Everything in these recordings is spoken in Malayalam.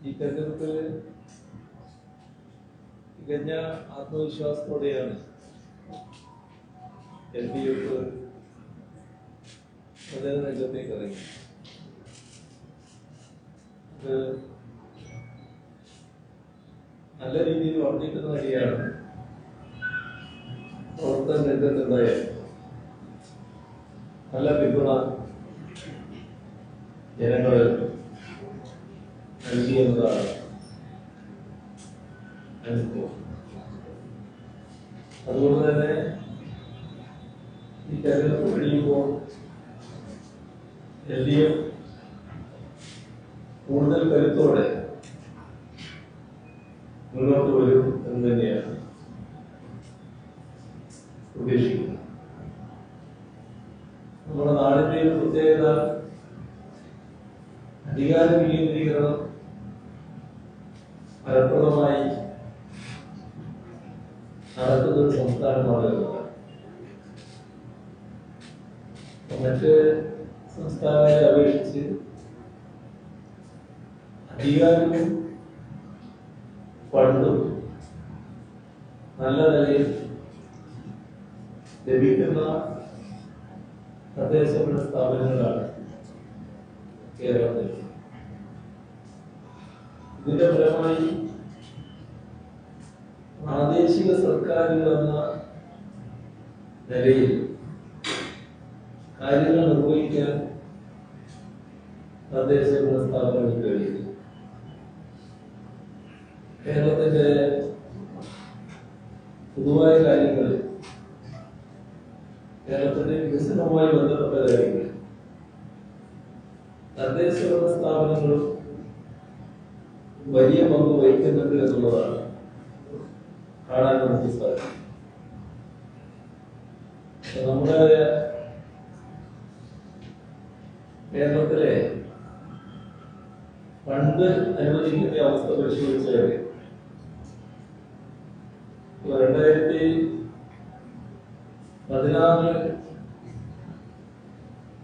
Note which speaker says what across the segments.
Speaker 1: ഈ തെരഞ്ഞെടുപ്പിൽ തികഞ്ഞ ആത്മവിശ്വാസത്തോടെയാണ് LDF പ്രചരണ രംഗത്തേക്ക് ഇറങ്ങി. അത് നല്ല രീതിയിൽ വർദ്ധിക്കുന്ന വഴിയാണ് പ്രവർത്തന രംഗത്തുണ്ടായ നല്ല പിന്തുണ ജനങ്ങൾ നൽകിയെന്നതാണ് അനുഭവം. അതുകൊണ്ട് തന്നെ ഈ തെരഞ്ഞെടുപ്പ് കഴിയുമ്പോൾ LDF കൂടുതൽ കരുത്തോടെ മുന്നോട്ട് വരും എന്ന് തന്നെയാണ് പ്രതീക്ഷിക്കുന്നത്. നമ്മുടെ നാടിന്റെ ഒരു പ്രത്യേകത അധികാര വികേന്ദ്രീകരണം ഫലപ്രദമായി നടക്കുന്ന ഒരു സംസ്ഥാനമാണ് എന്നുള്ളത്. മറ്റ് സംസ്ഥാനങ്ങളെ അപേക്ഷിച്ച് അധികാരവും ഫണ്ടും നല്ല നിലയിൽ ലഭിക്കുന്ന തദ്ദേശഭരണ സ്ഥാപനങ്ങളാണ് കേരളത്തിൽ. ഇതിന്റെ ഫലമായി പ്രാദേശിക സർക്കാരുകൾ എന്ന നിലയിൽ കാര്യങ്ങൾ നിർവഹിക്കാൻ തദ്ദേശഭരണ സ്ഥാപനങ്ങൾക്ക് കഴിയുന്നു. കേരളത്തിന്റെ പൊതുവായ കാര്യങ്ങൾ, കേരളത്തിന്റെ വികസനവുമായി ബന്ധപ്പെട്ട കാര്യങ്ങൾ തദ്ദേശഭരണ സ്ഥാപനങ്ങളും വലിയ പങ്ക് വഹിക്കുന്നുണ്ട് എന്നുള്ളതാണ് കാണാൻ നമുക്ക് സാധിക്കും. നമ്മുടെ കേരളത്തിലെ ഫണ്ട് അനുവദിക്കുന്ന അവസ്ഥ പരിശോധിച്ചാൽ 2016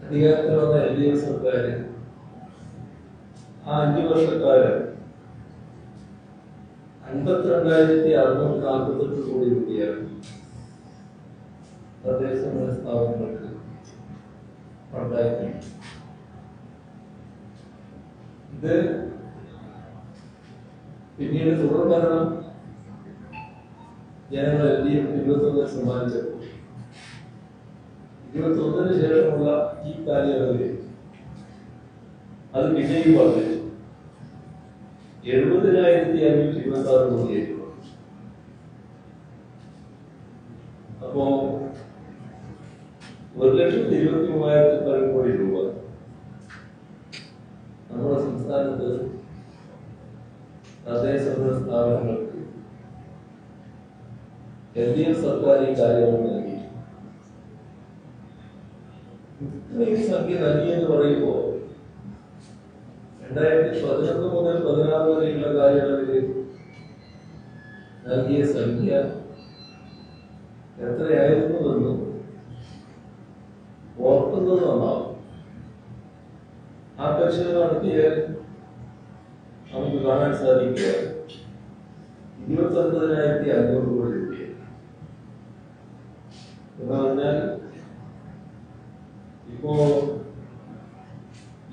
Speaker 1: അധികാരത്തിൽ വന്ന LDF സർക്കാർ ആ 5 വർഷക്കാലം 52,648 കോടി രൂപയാണ് തദ്ദേശഭരണ സ്ഥാപനങ്ങൾക്ക് ഫണ്ടായിട്ടുണ്ട്. ഇത് പിന്നീട് തുടർ ഭരണം ജനങ്ങൾ LDF 21 സമ്മാനിച്ചപ്പോൾ 21 ശേഷമുള്ള ഈ കാലയളവിൽ അത് പിന്നെയും വർദ്ധിച്ചു 70,526 കോടിയായിട്ട്. അപ്പോ 1,23,000 കോടി രൂപ നമ്മുടെ സംസ്ഥാനത്ത് തദ്ദേശഭരണ സ്ഥാപനങ്ങൾക്ക് LDF സർക്കാർ ഈ കാര്യങ്ങൾ നൽകി. ഇത്രയും സംഖ്യ നൽകിയെന്ന് പറയുമ്പോൾ 2011 മുതൽ 2016 വരെയുള്ള കാലയളവിൽ നൽകിയ സംഖ്യ എത്രയായിരുന്നുവെന്നും ഓർക്കുന്നത് നന്നാവും. ആ പരിശോധന നടത്തിയാൽ നമുക്ക് കാണാൻ സാധിക്കുക 29,500 കോടി രൂപയാണ്. എന്ന് പറഞ്ഞാൽ ഇപ്പോ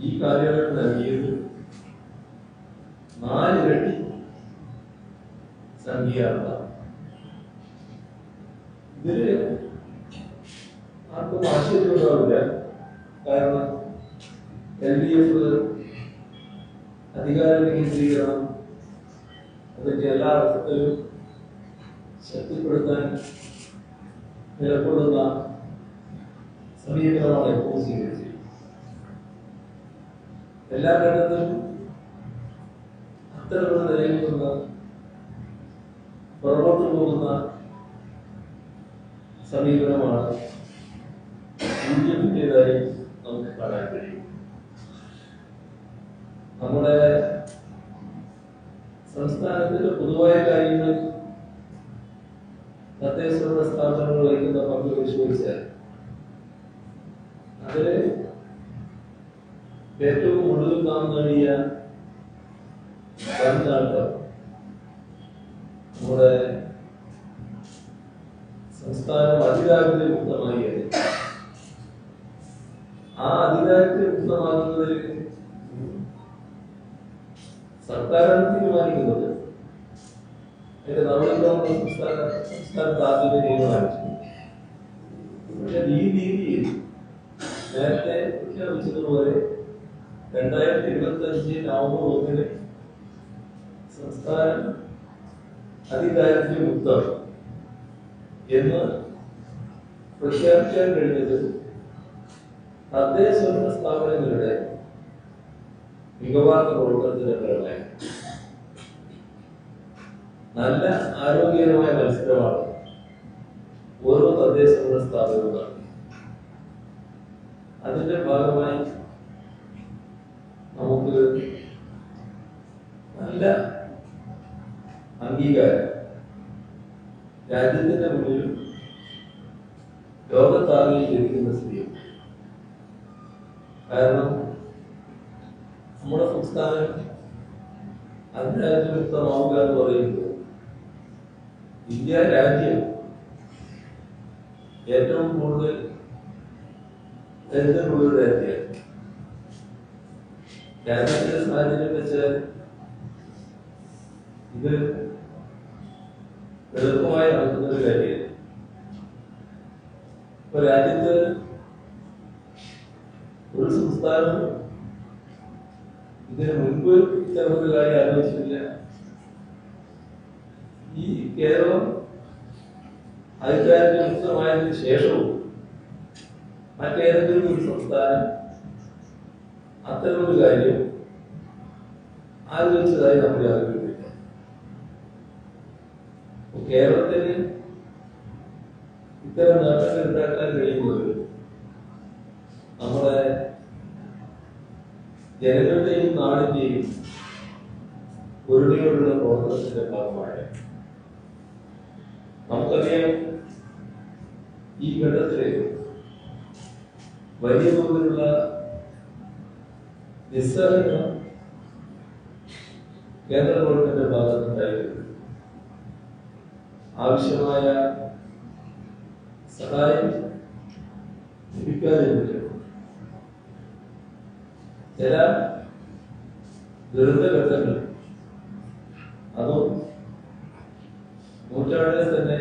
Speaker 1: ഈ കാലയളവിൽ നൽകിയത് 4 ഇരട്ടി സംഖ്യയാണ്. ഇതില് ആർക്കും ആശ്ചര്യം ഉണ്ടാവില്ല. കാരണം LDF അധികാര വികേന്ദ്രീകരണം അതിന്റെ എല്ലാ അർത്ഥത്തിലും ശക്തിപ്പെടുത്താൻ നിലകൊള്ളുന്ന സമീപനമാണ് എപ്പോഴും സ്വീകരിച്ചത്. എല്ലാ ഘട്ടത്തിലും അത്തരമുള്ള നിലയിൽ നിന്ന് പുറകോട്ട് പോകുന്ന സമീപനമാണ് BJPയുടേതായി നമുക്ക് കാണാൻ കഴിയും. നമ്മുടെ സംസ്ഥാനത്തിന്റെ പൊതുവായ കാര്യങ്ങൾ തദ്ദേശഭരണ സ്ഥാപനങ്ങൾ വഹിക്കുന്ന പങ്ക് പരിശോധിച്ചാൽ അതില് ഏറ്റവും ഒടുവിൽ നാം നേടിയ സർക്കാരാണ് തീരുമാനിക്കുന്നത്. അതിന്റെ നടപടിക്രമങ്ങൾ സംസ്ഥാനത്ത് ആദ്യമേ തീരുമാനിച്ചു. പക്ഷെ ഈ രീതിയിൽ നേരത്തെ പ്രഖ്യാപിച്ചതുപോലെ 2025 നവംബർ 1 സംസ്ഥാനം അധികാരത്തിൽ മുക്തം എന്ന് പ്രഖ്യാപിക്കാൻ കഴിഞ്ഞത് തദ്ദേശ സ്ഥാപനങ്ങളുടെ മികവാർന്ന പ്രവർത്തനത്തിന്റെ ഫലമായി നല്ല ആരോഗ്യകരമായ മത്സരമാണ് ഓരോ തദ്ദേശ സ്ഥാപനവും നടത്തി. അതിന്റെ ഭാഗമായി നമുക്ക് നല്ല അംഗീകാരം രാജ്യത്തിന്റെ മുന്നിലും ലോകത്താകെ ലഭിക്കുന്ന സ്ഥിതിയും. കാരണം നമ്മുടെ സംസ്ഥാനം അധികാരമുക്തമാവുക എന്ന് പറയുന്നത് ഇന്ത്യ രാജ്യം ഏറ്റവും കൂടുതൽ ദരിദ്രമുള്ള രാജ്യമാണ്. രാജ്യത്തിന്റെ സാഹചര്യം വെച്ചാൽ ഇത് എളുപ്പമായി നടക്കുന്ന ഒരു കാര്യമാണ്. ഇപ്പൊ രാജ്യത്ത് ഒരു സംസ്ഥാനം ഇതിന് മുൻപ് ഇത്തരമൊരു കാര്യം ആലോചിച്ചിട്ടില്ല. ഈ കേരളം അധികാരത്തിൽ മുക്തമായതിനു ശേഷവും മറ്റേതെങ്കിലും ഒരു സംസ്ഥാനം അത്തരമൊരു കാര്യം ആലോചിച്ചതായി നമ്മൾ അറിവില്ല. കേരളത്തിന് ഇത്തരം നേട്ടങ്ങൾ ഉണ്ടാക്കാൻ കഴിയുന്നത് നമ്മുടെ ജനങ്ങളുടെയും നാടിന്റെയും ഒരുമയോടുള്ള പ്രവർത്തനത്തിന്റെ ഭാഗമായ നമുക്കറിയാം. ഈ ഘട്ടത്തില് വലിയ തോതിലുള്ള നിസ്സഹകരണം കേന്ദ്ര ഗവൺമെന്റിന്റെ ഭാഗത്തുണ്ടായിരുന്നു. ആവശ്യമായ സഹായം ലഭിക്കാതിരുന്നില്ല. ചില ദുരന്തഘട്ടങ്ങൾ അതും നൂറ്റാണ്ടിലെ തന്നെ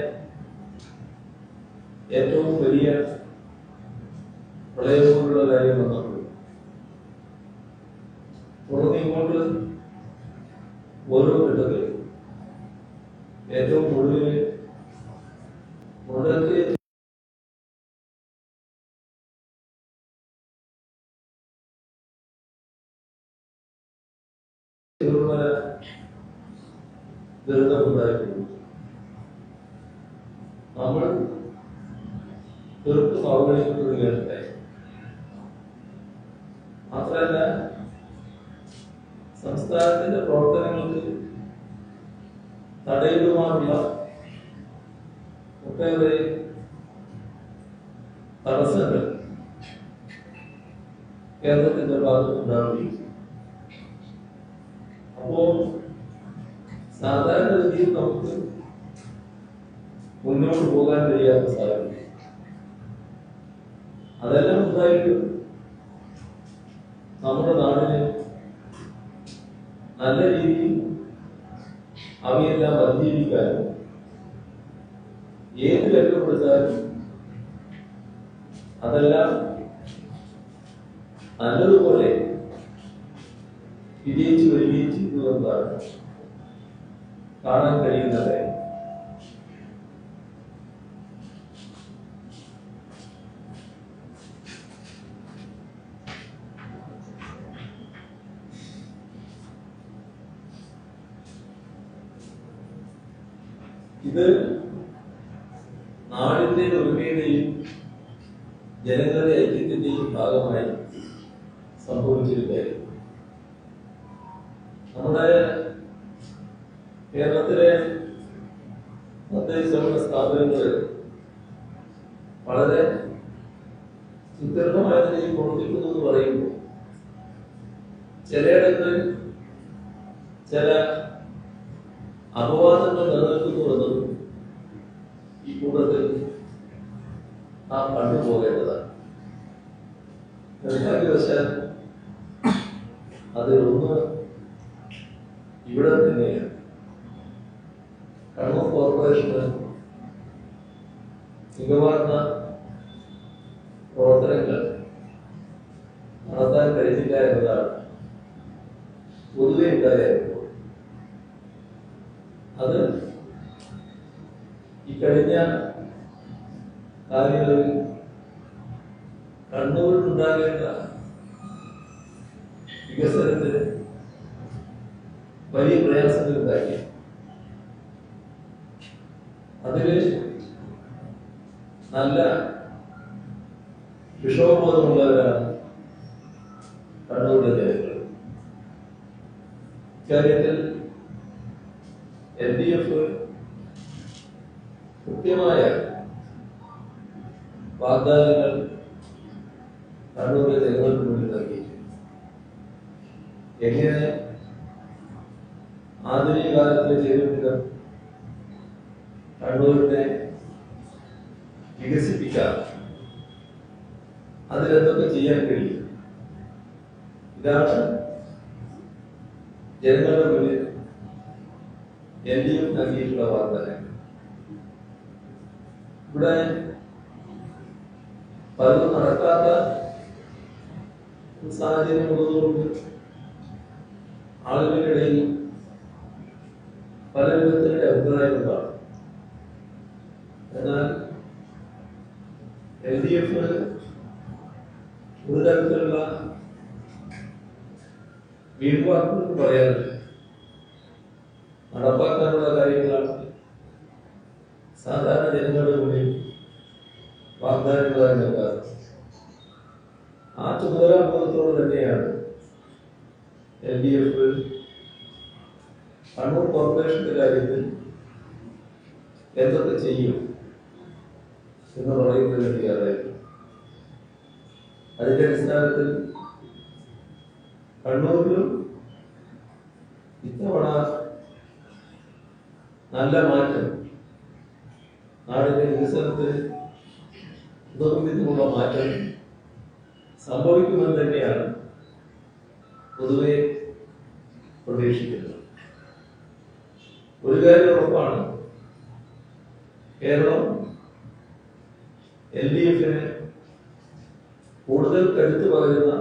Speaker 1: ഏറ്റവും വലിയ പ്രളയം പോലുള്ള കാര്യം വന്നപ്പോൾ തുടർന്ന് ഇങ്ങോട്ട് ഓരോ ഘട്ടത്തിൽ ഏറ്റവും കൂടുതൽ മുടക്കി ദുരിതമുണ്ടായിട്ടുണ്ട്. നമ്മൾ തീർത്തും അവഗണിക്കപ്പെടുകയുണ്ടായി. മാത്രമല്ല സംസ്ഥാനത്തിന്റെ പ്രവർത്തനങ്ങൾക്ക് തടയിടുവാനുള്ള ഒട്ടേറെ തടസ്സങ്ങൾ കേരളത്തിന്റെ ഭാഗത്തുണ്ടാവുകയും അപ്പോ സാധാരണ രീതിയിൽ നമുക്ക് മുന്നോട്ട് പോകാൻ കഴിയാത്ത സാഹചര്യം. അതെല്ലാം ഉണ്ടായിട്ടും നമ്മുടെ നാടിന് നല്ല രീതിയിൽ അവയെല്ലാം അതിജീവിക്കാനും ഏത് രംഗപ്പെടുത്താനും അതെല്ലാം നല്ലതുപോലെ വിജയിച്ചു വരികയും ചെയ്തു എന്നതാണ് കാണാൻ കഴിയുന്നത്. ഇത് നാടിന്റെ ഒരുമയുടെയും ജനങ്ങളുടെ ഐക്യത്തിന്റെയും ഭാഗമായി സംഭവിച്ചൊരു കാര്യം. നമ്മുടെ കേരളത്തിലെ തദ്ദേശ സ്ഥാപനങ്ങൾ വളരെ സുദൃഢമായ നിലയിൽ പ്രവർത്തിക്കുന്നു എന്ന് പറയുമ്പോൾ ചിലയിടത്ത് ചില അപവാദങ്ങൾ നിലനിൽക്കുന്നുവെന്നും ഈ കൂട്ടത്തിൽ നാം കണ്ടുപോകേണ്ടതാണ്. നിർഭാഗ്യവശാൽ അതിലൊന്ന് ഇവിടെ തന്നെയാണ് കണ്ണൂർ കോർപ്പറേഷന് മികവാർന്ന പ്രവർത്തനങ്ങൾ നടത്താൻ കഴിഞ്ഞില്ല എന്നതാണ് പൊതുവെ ഉണ്ടായിരുന്നത്. അത് ഈ കഴിഞ്ഞ കാലങ്ങളിൽ കണ്ണൂരിൽ ഉണ്ടാകേണ്ട വികസനത്തിന് വലിയ പ്രയാസങ്ങൾ ഉണ്ടാക്കി. അതില് നല്ല വിഷമബോധമുള്ളവരാണ് കണ്ണൂരിലെ ജനങ്ങൾ. ഇക്കാര്യത്തിൽ LDF കൃത്യമായ വാഗ്ദാനങ്ങൾ കണ്ണൂരിലെ ജനങ്ങൾക്ക് മുന്നിൽ നൽകിയിട്ടുണ്ട്. എങ്ങനെ ആധുനിക കാലത്തിലെ ജനവിധം കണ്ണൂരിനെ വികസിപ്പിക്കാം, അതിലെന്തൊക്കെ ചെയ്യാൻ കഴിയും, ഇതാണ് ജനങ്ങളുടെ മുന്നിൽ LDF നൽകിയിട്ടുള്ള വാഗ്ദാനങ്ങൾ. ഇവിടെ പലതും നടക്കാത്ത സാഹചര്യം ഉള്ളതുകൊണ്ട് ആളുകളുടെ പല വിധത്തിലുള്ള അഭിപ്രായങ്ങളുണ്ടാണ്. എന്നാൽ LDF ഒരു തരത്തിലുള്ള വീഴ്വാക്കുകൾ പറയാറില്ല. നടപ്പാക്കാനുള്ള കാര്യങ്ങളാണ് സാധാരണ ജനങ്ങളുടെ മുന്നിൽ വാഗ്ദാനങ്ങളായി നൽകാറ്. ആ ചുമതലാബോധത്തോട് തന്നെയാണ് LDF കണ്ണൂർ കോർപ്പറേഷന്റെ കാര്യത്തിൽ എന്തൊക്കെ ചെയ്യും എന്ന് പറയുന്നതിന് തയ്യാറായിരുന്നു. അതിന്റെ അടിസ്ഥാനത്തിൽ കണ്ണൂരിലും ഇത്തവണ നല്ല മാറ്റം, നാടിന്റെ വികസനത്തിന് ഉതകും വിധമുള്ള മാറ്റം സംഭവിക്കുമെന്ന് തന്നെയാണ് പൊതുവെ പ്രതീക്ഷിക്കുന്നത്. ഒരു കാര്യം ഉറപ്പാണ്, കേരളം LDFന് കൂടുതൽ കരുത്ത് പകരുന്ന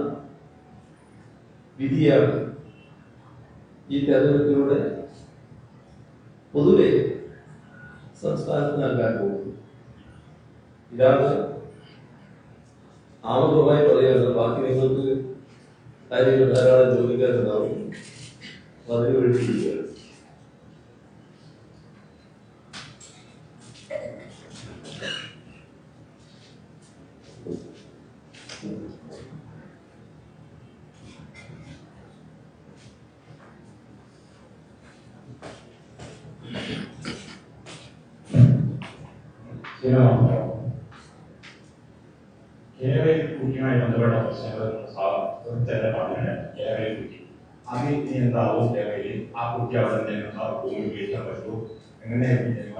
Speaker 1: വിധിയാണ് ഈ തെരഞ്ഞെടുപ്പിലൂടെ പൊതുവെ സംസ്ഥാനത്ത് നൽകാൻ പോകുന്നത്. ഇതാണ് ആമുഖമായി പറയാനുള്ളത്. ബാക്കി നിങ്ങൾക്ക് കാര്യങ്ങൾ ധാരാളം ചോദിക്കാനുണ്ടാവും, അതിന് വേണ്ടിയിരിക്കുകയാണ്.
Speaker 2: കുട്ടിയുമായി ബന്ധപ്പെട്ട പ്രശ്നങ്ങൾ തന്നെ പറഞ്ഞിട്ടുണ്ട്. കേരളയിൽ കുട്ടി അത് എന്താവും, കേരളയിൽ ആ കുട്ടി അവിടെ ജനങ്ങൾ ഭൂമി ഉപയോഗിക്കാൻ പറ്റുമോ, എങ്ങനെ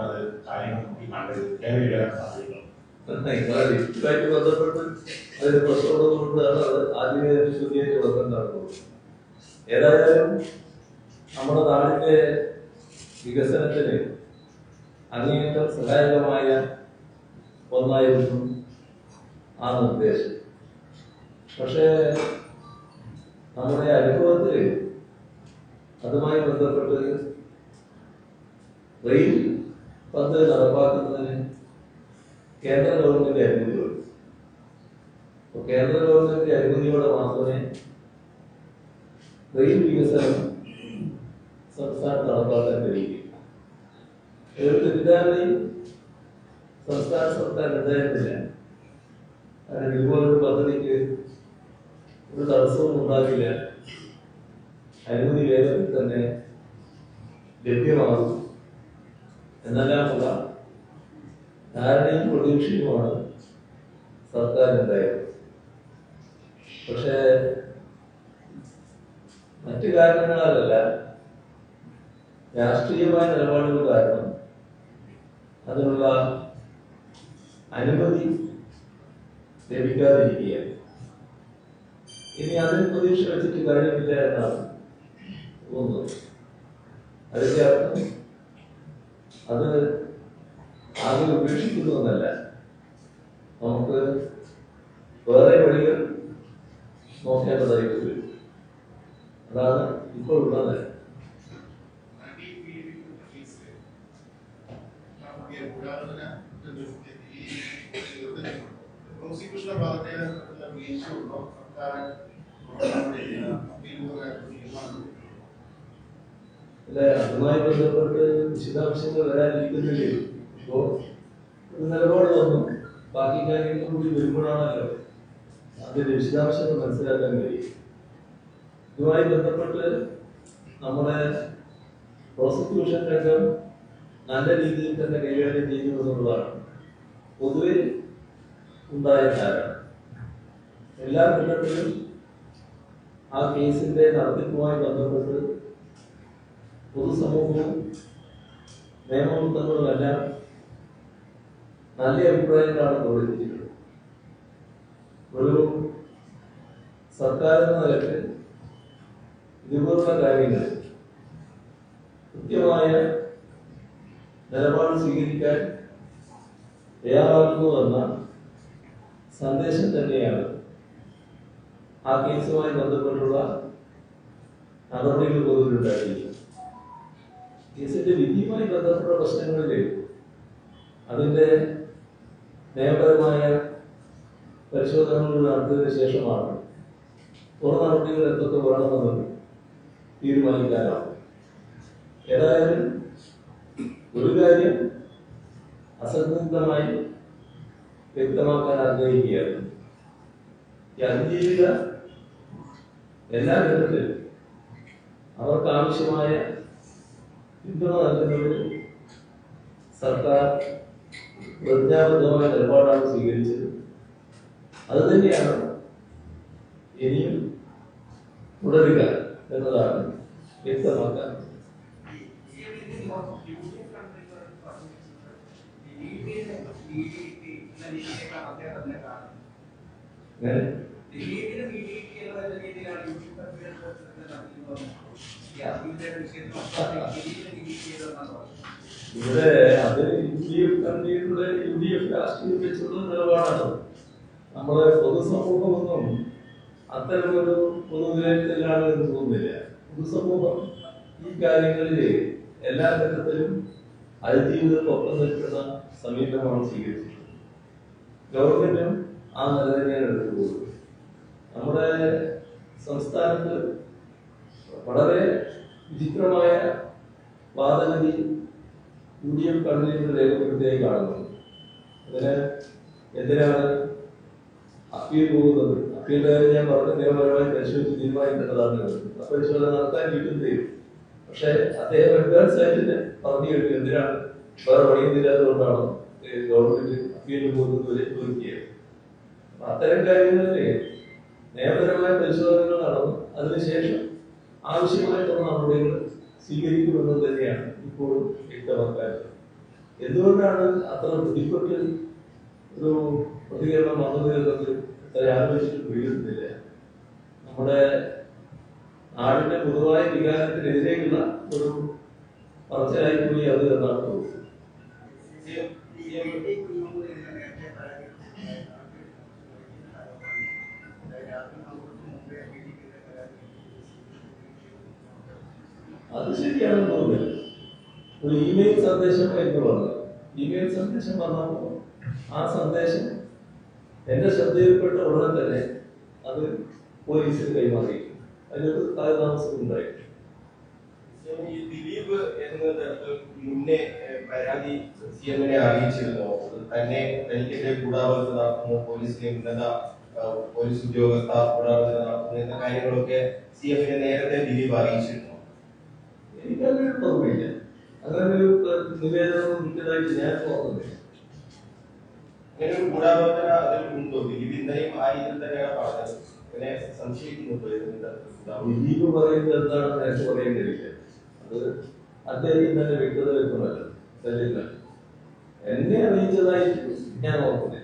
Speaker 2: അത് കാര്യങ്ങൾ കുട്ടി കണ്ടത് കേരളയിൽ വരാൻ സാധ്യതയുണ്ടോ?
Speaker 1: ഇതുമായിട്ട് ബന്ധപ്പെട്ട് അതിന് പ്രശ്നമുള്ളതുകൊണ്ടാണ് അത് ആദ്യമേ ശുദ്ധിയായിട്ട് ബന്ധം നടക്കുന്നത്. ഏതായാലും നമ്മുടെ നാടിന്റെ വികസനത്തിന് അങ്ങേയറ്റം സഹായകമായ ഒന്നായിരുന്നു ആ നിർദ്ദേശം. പക്ഷേ നമ്മുടെ അനുഭവത്തിൽ അതുമായി ബന്ധപ്പെട്ട് റെയിൽ പദ്ധതി നടപ്പാക്കുന്നതിന് കേന്ദ്ര ഗവൺമെന്റ് അനുമതി കൊടുത്തു. അപ്പോൾ കേന്ദ്ര ഗവൺമെന്റ് അനുമതിയോടെ മാത്രമേ റെയിൽ വികസനം സംസ്ഥാനത്ത് നടപ്പാക്കാൻ കഴിയുകയുള്ളൂ. ഒരു തെറ്റിദ്ധാരണയും സംസ്ഥാന സർക്കാർ ഉണ്ടായിരുന്നില്ല. കാരണം ഇതുപോലൊരു പദ്ധതിക്ക് ഒരു തടസ്സവും ഉണ്ടാകില്ല, അനുമതി വേഗത്തിൽ തന്നെ ലഭ്യമാകും എന്നെല്ലാമുള്ള ധാരണയും പ്രതീക്ഷയുമാണ് സർക്കാരിനുണ്ടായത്. പക്ഷേ മറ്റു കാരണങ്ങളല്ല, രാഷ്ട്രീയമായ നിലപാടുകൾ കാരണം അതിനുള്ള അനുമതി ലഭിക്കാതിരിക്കുകയാണ്. ഇനി അതിൽ പ്രതീക്ഷ വെച്ചിട്ട് കാര്യമില്ല എന്നാണ് തോന്നുന്നത്. അതിന്റെ അർത്ഥം അത് ആകെ ഉപേക്ഷിക്കുന്നതല്ല, നമുക്ക് വേറെ വഴികൾ നോക്കേണ്ടതായിട്ട് വരും. അതാണ് ഇപ്പോൾ ഉള്ളത്.
Speaker 3: പ്രോസിക്യൂഷന്റെ ഭാഗത്തെ വീഴ്ചയുണ്ടോ?
Speaker 1: അല്ലെ, അതുമായി ബന്ധപ്പെട്ട് വിശദാംശങ്ങൾ വരാനിരിക്കുന്നില്ലേ? ഇപ്പോ നിലപാട് വന്നു, ബാക്കി കാര്യങ്ങൾ കൂടി വരുമ്പോഴാണല്ലോ അതിന്റെ വിശദാംശങ്ങൾ മനസ്സിലാക്കാൻ കഴിയും. ഇതുമായി ബന്ധപ്പെട്ട് നമ്മുടെ പ്രോസിക്യൂഷൻ രംഗം നല്ല രീതിയിൽ തന്നെ കൈകാര്യം ചെയ്യുന്നു എന്നുള്ളതാണ് പൊതുവെ ഉണ്ടായ ധാരണ. എല്ലാ ഘട്ടത്തിലും ആ കേസിന്റെ നടത്തിപ്പുമായി ബന്ധപ്പെട്ട് പൊതുസമൂഹവും നിയമവൃത്തങ്ങളുമെല്ലാം നല്ല അഭിപ്രായങ്ങളാണ് പ്രകടിപ്പിച്ചിട്ടുള്ളത്. ഒരു സർക്കാർ എന്ന നിലയ്ക്ക് ഇതുപോലുള്ള കാര്യങ്ങൾ കൃത്യമായ നിലപാട് സ്വീകരിക്കാൻ തയ്യാറാകുന്നുവെന്ന സന്ദേശം തന്നെയാണ് ആ കേസുമായി ബന്ധപ്പെട്ടുള്ള നടപടികൾ പൊതുവിലുണ്ടായിരിക്കുന്നത്. കേസിന്റെ വിധിയുമായി ബന്ധപ്പെട്ട പ്രശ്നങ്ങളിൽ അതിന്റെ നിയമപരമായ പരിശോധനകൾ നടത്തിയതിനു ശേഷമാണ് തുടർ നടപടികൾ എന്തൊക്കെ വേണമെന്ന് തീരുമാനിക്കാനാവും. ഏതായാലും ഒരു കാര്യം അസന്നിഗ്ധമായി വ്യക്തമാക്കാൻ ആഗ്രഹിക്കുകയാണ്. ഈ അതിജീവിത എല്ലാ ഘട്ടത്തിലും അവർക്ക് ആവശ്യമായ പിന്തുണ നൽകുന്നത് സർക്കാർ പ്രതിജ്ഞാബദ്ധമായ നിലപാടാണ് സ്വീകരിച്ചത്. അത് തന്നെയാണ് ഇനിയും തുടരുക എന്നതാണ് വ്യക്തമാക്കാൻ. ഇവിടെ അത് UDF രാഷ്ട്രീയം വെച്ചുള്ള നിലപാടാണ്. നമ്മുടെ പൊതുസമൂഹമൊന്നും അത്തരമൊരു പൊതുവിലയിലാണ് എന്ന് തോന്നുന്നില്ല. പൊതുസമൂഹം ഈ കാര്യങ്ങളിൽ എല്ലാ ഘട്ടത്തിലും അതിജീവിതത്തിനൊപ്പം നിൽക്കുന്ന സമീപനമാണ് സ്വീകരിച്ചിട്ടുള്ളത്. ഗവൺമെന്റും ആ നില തന്നെയാണ് എടുത്തു പോകുന്നത്. നമ്മുടെ സംസ്ഥാനത്ത് വളരെ വിചിത്രമായ വാദഗതി UDF കൺവീനർ രേഖപ്പെടുത്തിയായി കാണുന്നു. അതിന് എന്തിനാണ് അപ്പീൽ പോകുന്നത്? അപ്പീലിന്റെ കാര്യം ഞാൻ പറഞ്ഞ നിയമപരമായി പരിശോധിച്ച് തീരുമാനിക്കേണ്ടതാണ്. പരിശോധന നടത്താൻ കിട്ടുന്നത്. പക്ഷെ അദ്ദേഹം അഡ്വാൻസ് ആയിട്ട് പറഞ്ഞു കഴിഞ്ഞു എന്തിനാണ് വേറെ വഴിയില്ലാത്തതുകൊണ്ടാണ് ഗവൺമെന്റ് അപ്പീലിന് പോകുന്നത് ചോദിക്കുക. അത്തരം കാര്യങ്ങളിൽ നിയമപരമായ പരിശോധനകൾ നടന്നു അതിനുശേഷം ആവശ്യമായിട്ടുള്ള നടപടികൾ സ്വീകരിക്കുമെന്നത് തന്നെയാണ് ഇപ്പോഴും വ്യക്തമാക്കാറുള്ളത്. എന്തുകൊണ്ടാണ് അത്ര ബുദ്ധിമുട്ട് ഒരു പ്രതികരണം വന്നത് എന്നത് ആലോചിച്ചിട്ട് വീഴുന്നില്ല. നമ്മുടെ നാടിന്റെ പൊതുവായ വികാരത്തിനെതിരെയുള്ള ഒരു പറച്ചിലായി കൂടി അത് എന്നാണ് തോന്നുന്നത്. അത് ശരിയാണെന്ന് തോന്നുന്നില്ല. ഒരു ഇമെയിൽ സന്ദേശം എന്ന് പറഞ്ഞു. ഇമെയിൽ സന്ദേശം വന്നപ്പോൾ ആ സന്ദേശം എന്റെ ശ്രദ്ധയിൽപ്പെട്ട ഉടനെ തന്നെ അത് പോലീസിൽ കൈമാറി. അതിനൊരു കാലതാമസം ഉണ്ടായി.
Speaker 4: ഈ ദിലീപ് എന്നത് മുന്നേ പരാതി CM-നെ അറിയിച്ചിരുന്നു. തന്നെ തനിക്കെതിരെ ഗൂഢാലോചന നടത്തുന്നു, പോലീസിലെ ഉന്നത പോലീസ് ഉദ്യോഗസ്ഥ ഗൂഢാലോചന നടത്തുന്നു എന്ന കാര്യങ്ങളൊക്കെ CM-നെ നേരത്തെ ദിലീപ് അറിയിച്ചിരുന്നു.
Speaker 1: എനിക്കങ്ങനെ ഓർമ്മയില്ല. അങ്ങനെ ഒരു നിവേദനം കിട്ടിയതായിട്ട് ഞാൻ ഓർക്കുന്നില്ല.
Speaker 4: അങ്ങനെ ഒരു ഗൂഢാലോചന അതിൽ ഉണ്ടോ? ദിലീപ് ഇന്നലെയും ആ രീതിയിൽ തന്നെയാണ് പറഞ്ഞത്. അങ്ങനെ സംശയിക്കുന്നുണ്ടോ?
Speaker 1: ദിലീപ് പറയുന്നത് എന്താണെന്ന് എനിക്ക് പറയാൻ കഴിയില്ല. അത് അദ്ദേഹത്തിന് തന്നെ വ്യക്തത വെക്കണമല്ലോ. ശരിയല്ല, എന്നെ അറിയിച്ചതായിട്ട് ഞാൻ ഓർക്കുന്നില്ല.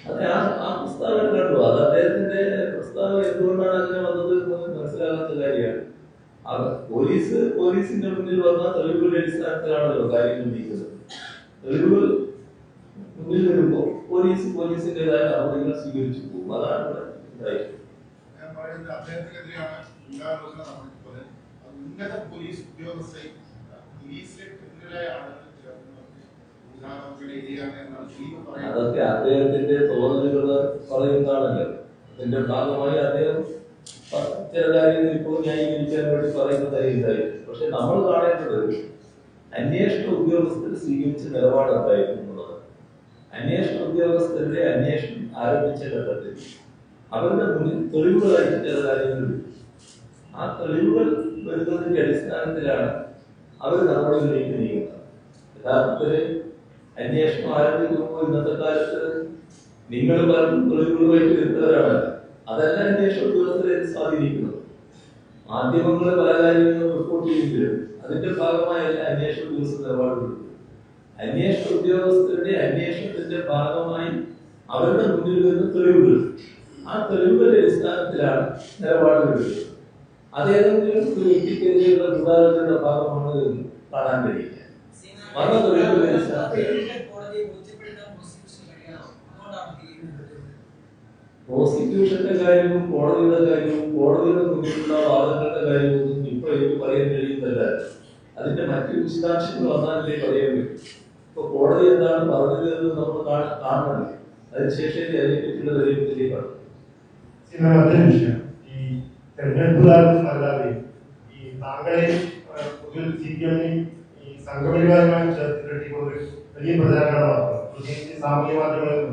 Speaker 1: അതെ, ആ പ്രസ്താവന കണ്ടു. അത് അദ്ദേഹത്തിന്റെ പ്രസ്താവന എന്തുകൊണ്ടാണ് അങ്ങനെ വന്നത് എന്ന് മനസ്സിലാകാത്ത കാര്യമാണ്. പോലീസിന്റെ മുന്നിൽ വന്ന തെളിവുകളുടെ അടിസ്ഥാനത്തിലാണല്ലോ കാര്യങ്ങൾ നീക്കുന്നത്. തെളിവുകൾ മുന്നിൽ വരുമ്പോൾ പോലീസിന്റേതായ നടപടികൾ സ്വീകരിച്ചു പോകും. അതാണ് ഇവിടെ ഉണ്ടായിട്ടുള്ളത്.
Speaker 3: ഞാൻ പറയുന്നത് അദ്ദേഹത്തിനെതിരെയാണ് ഗൂഢാലോചന നടന്നിട്ടുള്ളത്. ഉന്നത പോലീസ് ഉദ്യോഗസ്ഥരെ പോലീസിലെ ക്രിമിനലായ ആളുകൾ ചേർന്ന് ഗൂഢാലോചന എതിരെയാണ് എന്നാണ് ദിലീപ് പറയുന്നത്.
Speaker 1: അതൊക്കെ അദ്ദേഹത്തിന്റെ തോന്നലുകൾ പറയുന്നതാണല്ലോ. അതിന്റെ ഭാഗമായി അദ്ദേഹം ചില കാര്യങ്ങൾ ഇപ്പോൾ ന്യായീകരിക്കാൻ വേണ്ടി പറയുന്നതായി ഉണ്ടായി. പക്ഷെ നമ്മൾ കാണേണ്ടത് അന്വേഷണ ഉദ്യോഗസ്ഥർ സ്വീകരിച്ച നിലപാട് എന്തായിരുന്നു എന്നുള്ളത്. അന്വേഷണ ഉദ്യോഗസ്ഥരുടെ അന്വേഷണം ആരംഭിച്ച ഘട്ടത്തിൽ അവരുടെ മുന്നിൽ തെളിവുകളായിട്ട് ചില കാര്യങ്ങൾ വരും. ആ തെളിവുകൾ വരുന്നതിന്റെ അടിസ്ഥാനത്തിലാണ് അവർ നടപടികളിലേക്ക് നീങ്ങുന്നത്. യഥാർത്ഥത്തില് അന്വേഷണം ആരംഭിക്കുമ്പോൾ ഇന്നത്തെ കാലത്ത് നിങ്ങൾ പലരും തെളിവുകളുമായിട്ട് വരുന്നവരാണ്. അതല്ല അന്വേഷണ ഉദ്യോഗസ്ഥരെ സ്വാധീനിക്കുന്നത്. മാധ്യമങ്ങൾ പല കാര്യങ്ങളും റിപ്പോർട്ട് ചെയ്യുമ്പോഴും അതിന്റെ ഭാഗമായല്ല അന്വേഷണ ഉദ്യോഗസ്ഥർ നിലപാടുകൾ. അന്വേഷണ ഉദ്യോഗസ്ഥരുടെ അന്വേഷണത്തിന്റെ ഭാഗമായി അവരുടെ മുന്നിൽ വരുന്ന തെളിവുകൾ, ആ തെളിവുകളുടെ അടിസ്ഥാനത്തിലാണ് നിലപാടുകൾ എടുക്കുന്നത്. അതേതെങ്കിലും ഒരു വ്യക്തിക്കെതിരെയുള്ള ഗൂഢാലോചനയുടെ ഭാഗമാണ് കാണാൻ കഴിയില്ല. വന്ന തെളിവുകളുടെ അടിസ്ഥാനത്തിൽ പ്രോസിക്യൂഷന്റെ കാര്യവും കോടതിയുടെ കാര്യവും കോടതിയുടെ മുന്നിലുള്ള വാദങ്ങളുടെ കാര്യവും ഇപ്പൊ എനിക്ക് പറയാൻ കഴിയുന്നില്ല. അതിന്റെ മറ്റു വിശദാംശങ്ങൾ വന്നാലേ പറയാൻ പറ്റും. ഇപ്പൊ കോടതി എന്താണ് പറഞ്ഞത് എന്ന് നമ്മൾ കാണണം. അതിനുശേഷം അതിനെപ്പറ്റിയുള്ള വിലയിരുത്തലേക്കാണ്.
Speaker 5: മറ്റൊരു വിഷയം, ഈ തെരഞ്ഞെടുപ്പ് കാലത്തും അല്ലാതെ ഈ താങ്കളെ CPM-നെയും ഈ സംഘപരിവാരമായി ചേർത്തിട്ടുള്ള വലിയ പ്രചാരണമാണ് നടത്തുന്നത്. പ്രത്യേകിച്ച് സാമൂഹ്യ മാധ്യമങ്ങളിൽ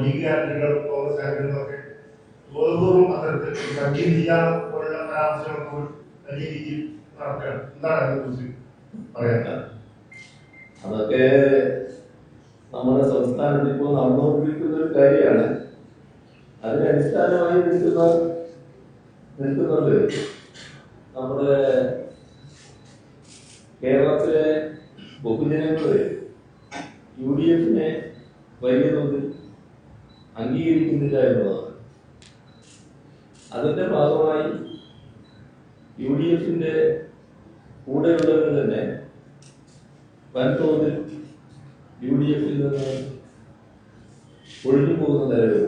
Speaker 5: ലീഗ് കാൻഡിഡേറ്റുകൾ, കോൺഗ്രസ് കാൻഡിഡേറ്റുകളൊക്കെ ബോധപൂർവ്വം അത്തരത്തിൽ കൺവീൻ ചെയ്യാൻ പോലുള്ള പരാമർശങ്ങൾ വലിയ രീതിയിൽ നടക്കുകയാണ്. എന്താണ് അതിനെക്കുറിച്ച് പറയാൻ?
Speaker 1: അതൊക്കെ നമ്മുടെ സംസ്ഥാനത്ത് ഇപ്പോൾ നടന്നുകൊണ്ടിരിക്കുന്ന ഒരു കാര്യമാണ്. അതിന് അടിസ്ഥാനമായി നിൽക്കുന്നത് നമ്മുടെ കേരളത്തിലെ ബഹുജനങ്ങള് UDF-നെ വലിയ തോതിൽ അംഗീകരിക്കുന്നില്ല എന്നതാണ്. അതിന്റെ ഭാഗമായി UDF-ന്റെ കൂടെയുള്ളവർ തന്നെ വൻതോതിൽ UDF-ൽ നിന്ന് ഒഴിഞ്ഞു പോകുന്ന നിലവിൽ.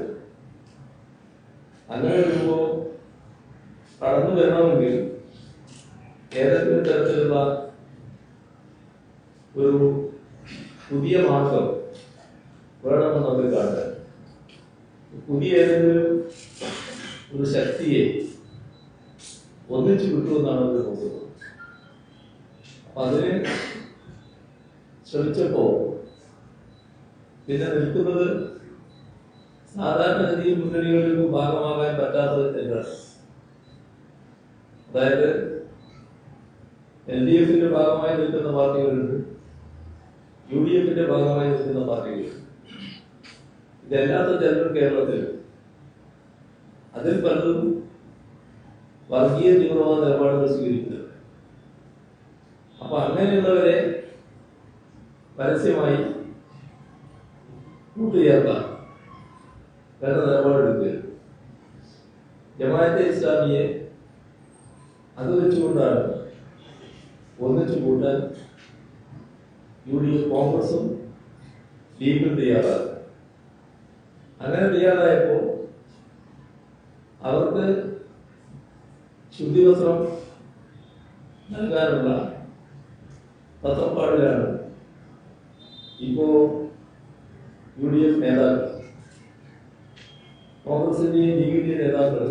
Speaker 1: അങ്ങനെ വരുമ്പോൾ കടന്നു വരണമെങ്കിൽ ഏതെങ്കിലും തരത്തിലുള്ള ഒരു പുതിയ മാർഗം വേണമെന്ന് അവർ കാണുക. പുതിയ ഏതെങ്കിലും ഒരു ശക്തിയെ ഒന്നിച്ചു കിട്ടുമെന്നാണ് അവർ നോക്കുന്നത്. അപ്പൊ അതിന് ശ്രമിച്ചപ്പോ പിന്നെ നിൽക്കുന്നത് സാധാരണഗതിയിൽ മുന്നണികളിൽ ഭാഗമാകാൻ പറ്റാത്തത് എന്താണ്? അതായത് LDF-ന്റെ ഭാഗമായി നിൽക്കുന്ന പാർട്ടികളുണ്ട്, UDF-ന്റെ ഭാഗമായി നിൽക്കുന്ന പാർട്ടികളുണ്ട്. ഇതല്ലാത്ത ചിലർ കേരളത്തിലുണ്ട്. അതിൽ പലതും വർഗീയ തീവ്രവാദ നിലപാടുകൾ സ്വീകരിക്കുന്നുണ്ട്. അപ്പൊ അങ്ങനെയുള്ളവരെ പരസ്യമായി കൂട്ടുചേർക്കാൻ വേണ്ട നിലപാടെടുക്കുക. ജമാഅത്തെ ഇസ്ലാമിയെ അത് വെച്ചുകൊണ്ടാണ് ഒന്നിച്ചു കൂട്ടാൻ UDF, കോൺഗ്രസും ലീഗും തയ്യാറാകുന്നത്. അങ്ങനെ തയ്യാറായപ്പോൾ അവർക്ക് ശുദ്ധിവസ്ത്രം നൽകാനുള്ള തത്രപ്പാടിലാണ് ഇപ്പോ UDF നേതാക്കൾ, കോൺഗ്രസിന്റെയും ലീഗിന്റെയും നേതാക്കൾ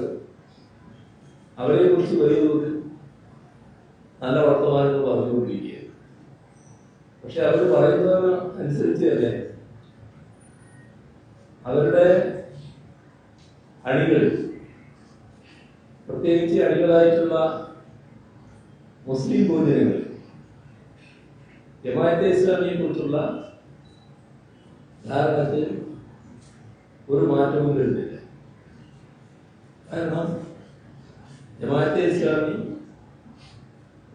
Speaker 1: അവരെ കുറിച്ച് വലിയ തോതിൽ നല്ല വർത്തമാനങ്ങൾ പറഞ്ഞുകൊണ്ടിരിക്കുകയാണ്. പക്ഷെ അവർ പറയുന്നത് അനുസരിച്ച് തന്നെ അവരുടെ അണികൾ, പ്രത്യേകിച്ച് അണികളായിട്ടുള്ള മുസ്ലിം ബഹുജനങ്ങൾ ജമാഅത്തെ ഇസ്ലാമിയെ കുറിച്ചുള്ള ധാരണത്തിൽ ഒരു മാറ്റവും വരുന്നില്ല. കാരണം ജമാഅത്തെ ഇസ്ലാമി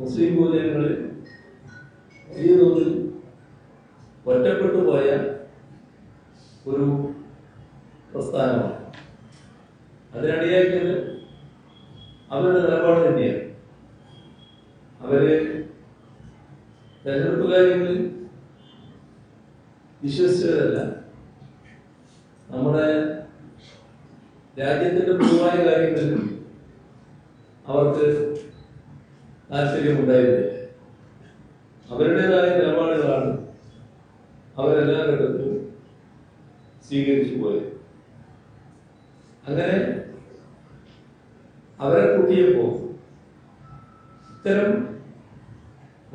Speaker 1: മുസ്ലിം ബഹുജനങ്ങളിൽ വലിയ തോതിൽ ഒറ്റപ്പെട്ടു പോയ ഒരു പ്രസ്ഥാനമാണ്. അതിനടിയാക്കിയത് അവരുടെ നിലപാട് തന്നെയാണ്. അവര് തെരഞ്ഞെടുപ്പ് കാര്യങ്ങളിൽ വിശ്വസിച്ചവരല്ല. നമ്മുടെ രാജ്യത്തിന്റെ പൊതുവായ കാര്യങ്ങളിൽ അവർക്ക് താല്പര്യമുണ്ടായിരുന്നില്ല. അവരുടേതായ നിലപാടുകളാണ് അവരെല്ലാ ഘട്ടത്തിലും സ്വീകരിച്ചു പോയത്. അങ്ങനെ അവരെ കൂട്ടിയപ്പോൾ ഇത്തരം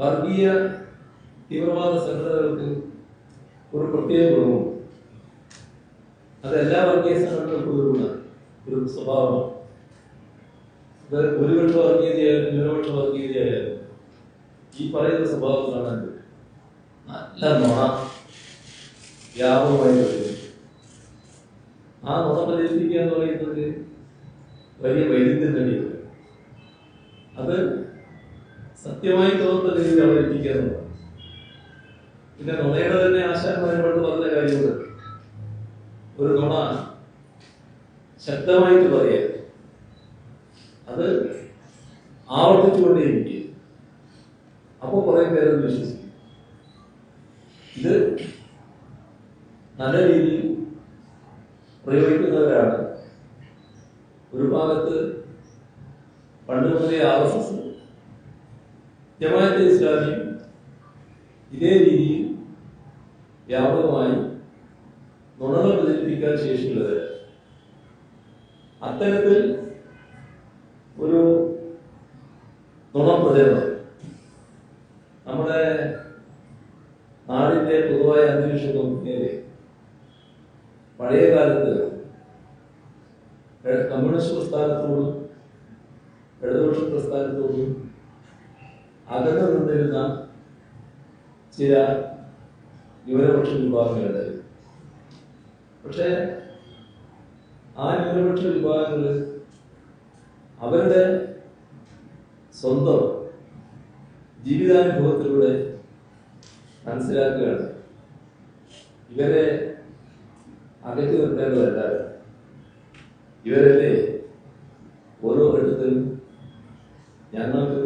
Speaker 1: വർഗീയ തീവ്രവാദ സംഘടനകൾക്ക് ഒരു പ്രത്യേക ഗുണവും അതെല്ലാ വർഗീയ സംഘടനകൾക്കും ഒരു സ്വഭാവമാണ്. അത് ഭൂരിപക്ഷ വർഗീയതയായാലും ന്യൂനപക്ഷ വർഗീയതയായാലും ഈ പറയുന്ന സ്വഭാവം കാണാൻ പറ്റും. നല്ല നുണ വ്യാപകമായി വരുന്നു. ആ നുണ പ്രചരിപ്പിക്കുക എന്ന് പറയുന്നത് വലിയ വൈരുദ്ധ്യം തന്നെയാണ്. അത് സത്യമായി തോന്നുന്ന രീതിയിൽ അവതരിപ്പിക്കുക എന്നുള്ളതാണ്. പിന്നെ നുണയുടെ തന്നെ ആശാന്മാരോട് പറഞ്ഞ കാര്യമുണ്ട്. ഒരു നുണ ശക്തമായിട്ട് പറയുക, അത് ആവർത്തിച്ചുകൊണ്ടേയിരിക്കുക, അപ്പോൾ കുറെ പേരത് വിശ്വസിക്കും. ഇത് നല്ല രീതിയിൽ പ്രയോഗിക്കുന്നവരാണ് ഒരു ഭാഗത്ത് പണ്ട് മുതലേ RSS, ജമാഅത്തെ ഇസ്ലാമി ഇതേ രീതിയിൽ വ്യാപകമായി നുണകൾ പ്രചരിപ്പിക്കാൻ ശേഷിയുള്ളവർ. അത്തരത്തിൽ ഒരു നുണപ്രചരണം നമ്മുടെ നാടിന്റെ പൊതുവായ അന്തരീക്ഷം നോക്കിയാൽ പഴയ കാലത്ത് കമ്മ്യൂണിസ്റ്റ് പ്രസ്ഥാനത്തോടും ഇടതുപക്ഷ പ്രസ്ഥാനത്തോടും അകന്നു നിന്നിരുന്ന ചില ന്യൂനപക്ഷ വിഭാഗങ്ങളുണ്ടായിരുന്നു. പക്ഷേ ആ ന്യൂനപക്ഷ വിഭാഗങ്ങൾ അവരുടെ സ്വന്തം ജീവിതാനുഭവത്തിലൂടെ മനസ്സിലാക്കുകയാണ് ഇവരെ അകറ്റി നിർത്തേണ്ടതല്ല. ഇവരല്ലേ ഓരോ ഘട്ടത്തിലും ഞങ്ങൾക്ക്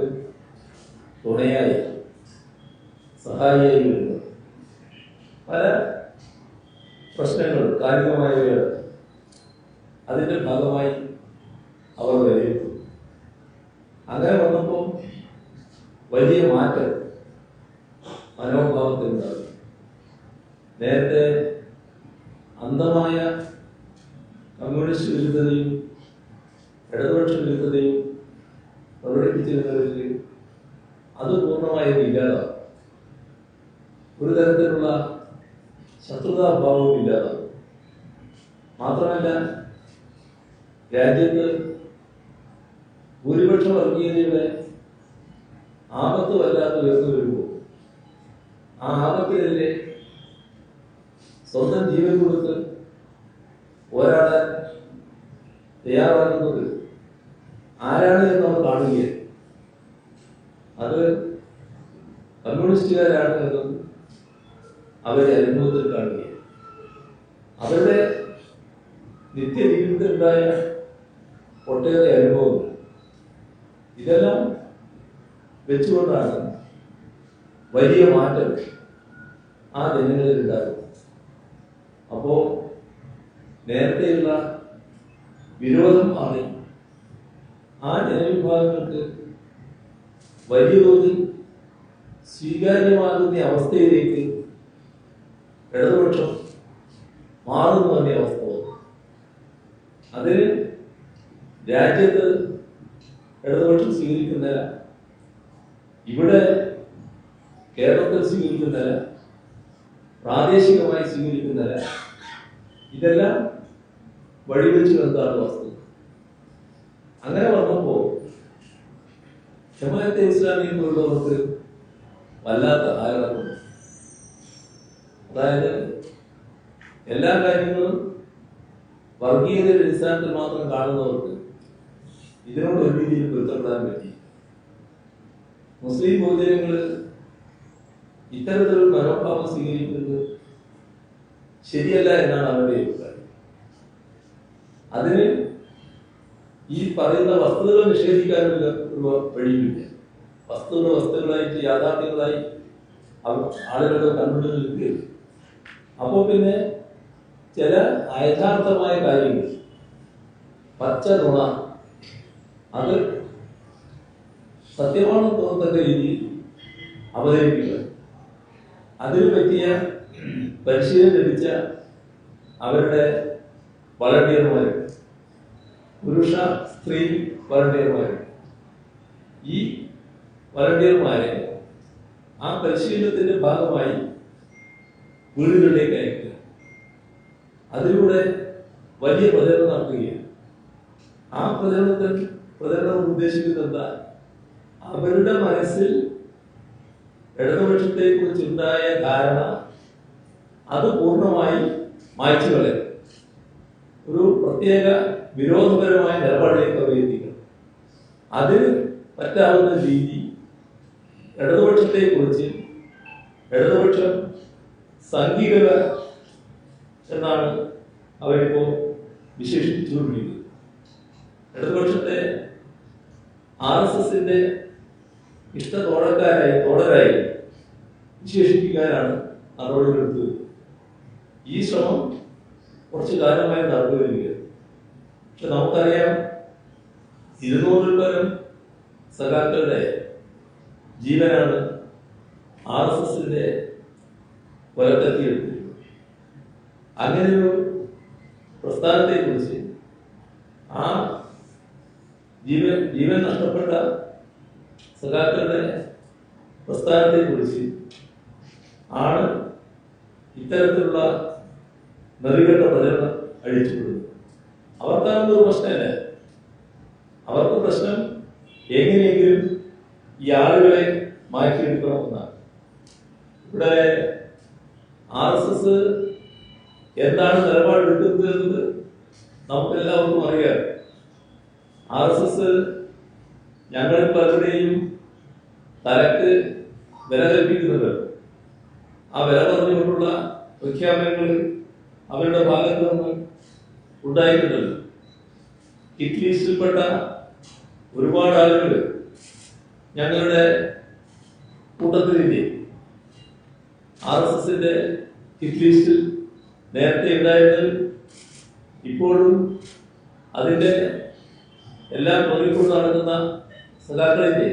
Speaker 1: തുണയായി സഹായിയായി വരുന്നു. പല പ്രശ്നങ്ങൾ കാലികമായവയാണ്. അതിൻ്റെ ഭാഗമായി അവർ വിലയിരുത്തും. അങ്ങനെ വന്നപ്പോൾ വലിയ മാറ്റം മനോഭാവത്തിലുണ്ടാകും. നേരത്തെ അന്ധമായ കമ്മ്യൂണിസ്റ്റ് വിരുദ്ധതയും ഇടതുപക്ഷ വിരുദ്ധതയും പ്രകടിപ്പിച്ചിരുന്നവരിൽ അത് പൂർണ്ണമായും ഇല്ലാതാവും. ഒരു തരത്തിലുള്ള ശത്രുതാഭാവവും ഇല്ലാതാവും. മാത്രമല്ല, രാജ്യത്ത് ഭൂരിപക്ഷ വർഗീയതയുടെ ആപത്ത് വല്ലാതെ ഉയർന്നു വരുമ്പോൾ ആ ആപത്തിനെതിരെ സ്വന്തം ജീവൻ കൊടുത്ത് പോരാടാൻ തയ്യാറാകുന്നത് ആരാണ് എന്ന് നമ്മൾ കാണുകയാണ്. അത് കമ്മ്യൂണിസ്റ്റുകാരാണ് എന്നും അവരെ അനുഭവത്തിൽ കാണുകയാണ്. അവരുടെ നിത്യജീവിതത്തിലുണ്ടായ ഒട്ടേറെ അനുഭവങ്ങൾ ഇതെല്ലാം വെച്ചുകൊണ്ടാണ് വലിയ മാറ്റം ആ ജനങ്ങളിൽ ഉണ്ടാകുന്നത്. അപ്പോ നേരത്തെയുള്ള വിരോധം മാറി ആ ജനവിഭാഗങ്ങൾക്ക് വലിയ തോതിൽ സ്വീകാര്യമാകുന്ന അവസ്ഥയിലേക്ക് ഇടതുപക്ഷം മാറുന്നു തന്നെ അവസ്ഥ. അതിന് രാജ്യത്ത് ഇടതുപക്ഷം സ്വീകരിക്കുന്നില്ല, ഇവിടെ കേരളത്തിൽ സ്വീകരിക്കുന്നില്ല, പ്രാദേശികമായി സ്വീകരിക്കുന്നില്ല. ഇതെല്ലാം വഴിവെച്ച് എന്താണ് വസ്തുത. അങ്ങനെ വന്നപ്പോൾ ജമാഅത്തെ ഇസ്ലാമിയെ പോലുള്ളവർക്ക് വല്ലാത്ത ആഗ്രഹമുണ്ട്. അതായത് എല്ലാ കാര്യങ്ങളും വർഗീയതയുടെ അടിസ്ഥാനത്തിൽ മാത്രം കാണുന്നവർക്ക് ഇതിനോട് ഒരു രീതിയിൽ പൊരുത്തപ്പെടാൻ പറ്റി. മുസ്ലിം ബഹുജനങ്ങൾ ഇത്തരത്തിലൊരു മനോഭാവം സ്വീകരിക്കുന്നത് ശരിയല്ല എന്നാണ് അവരുടെ അഭിപ്രായം. അതിന് ഈ പറയുന്ന വസ്തുതകൾ നിഷേധിക്കാനുള്ള ഒരു വഴിയില്ല. വസ്തുതകളായിട്ട് യാഥാർത്ഥ്യങ്ങളായി ആളുകളുടെ കൺമുന്നിൽ നിൽക്കുകയാണ്. അപ്പോൾ പിന്നെ ചില അയഥാർത്ഥമായ കാര്യങ്ങൾ, പച്ച നുണ, അത് സത്യമാണെന്ന് തോന്നത്തക്ക രീതിയിൽ അവതരിപ്പിക്കുക, അതിന് പറ്റിയ പരിശീലനം ലഭിച്ച അവരുടെ വളണ്ടിയർമാർ, പുരുഷ സ്ത്രീ വളണ്ടിയർമാർ, ഈ വളണ്ടിയർമാരെ ആ പരിശീലനത്തിന്റെ ഭാഗമായി വീടുകളിലേക്ക് അയക്കുക, അതിലൂടെ വലിയ പ്രചരണം നടത്തുകയാണ്. ആ പ്രചരണം ഉദ്ദേശിക്കുന്നത് എന്താ? അവരുടെ മനസ്സിൽ ഇടതുപക്ഷത്തെ കുറിച്ചുണ്ടായ ധാരണ അത് പൂർണ്ണമായി മായ്ച്ചു കളയും. ഒരു പ്രത്യേക വിരോധപരമായ നിലപാടിലേക്ക് അവർ എത്തിക്കണം. അതിന് പറ്റാവുന്ന രീതി ഇടതുപക്ഷത്തെ കുറിച്ച് ഇടതുപക്ഷം സംഘികത എന്നാണ് അവരിപ്പോ വിശേഷിപ്പിച്ചുകൊണ്ടിരിക്കുന്നത്. ഇടതുപക്ഷത്തെ RSSന്റെ തോഴരായി വിശേഷിപ്പിക്കാനാണ് നടപടികളെടുത്തത്. ഈ ശ്രമം കുറച്ചു കാലമായി നടന്നു വരികയാണ്. പക്ഷെ നമുക്കറിയാം, 200-ൽ പരം സഖാക്കളുടെ ജീവനാണ് RSSന്റെ കൊലക്കത്തിയെടുത്തത്. അങ്ങനെയൊരു പ്രസ്ഥാനത്തെ കുറിച്ച്, ആ ജീവൻ നഷ്ടപ്പെട്ട സഖാക്കളുടെ പ്രസ്ഥാനത്തെ കുറിച്ച് ആണ് ഇത്തരത്തിലുള്ള നെറികെട്ട പ്രചരണം അഴിച്ചുവിടുന്നത്. അവർക്കാണെന്നൊരു പ്രശ്നമല്ല. അവർക്ക് പ്രശ്നം എങ്ങനെയെങ്കിലും ഈ ആളുകളെ മാറ്റിയെടുക്കണമെന്നാണ്. ഇവിടെ RSS എന്താണ് നിലപാടെടുക്കുന്നത് എന്നത് നമുക്കെല്ലാവർക്കും അറിയാം. RSS ഞങ്ങൾ പലരുടെയും തലക്ക് വില കൽപ്പിക്കുന്നുണ്ട്. ആ വില പറഞ്ഞുകൊണ്ടുള്ള പ്രഖ്യാപനങ്ങൾ അവരുടെ ഭാഗത്ത് നിന്ന് ഉണ്ടായിട്ടുണ്ടല്ലോ. ഹിറ്റ് ലിസ്റ്റിൽപ്പെട്ട ഒരുപാട് ആളുകൾ ഞങ്ങളുടെ കൂട്ടത്തിലില്ലേ. RSSന്റെ ഹിറ്റ് ലിസ്റ്റിൽ നേരത്തെ ഉണ്ടായിരുന്നത് ഇപ്പോഴും അതിന്റെ എല്ലാം തോന്നിക്കൊണ്ട് നടക്കുന്ന സഖാക്കളിന്റെ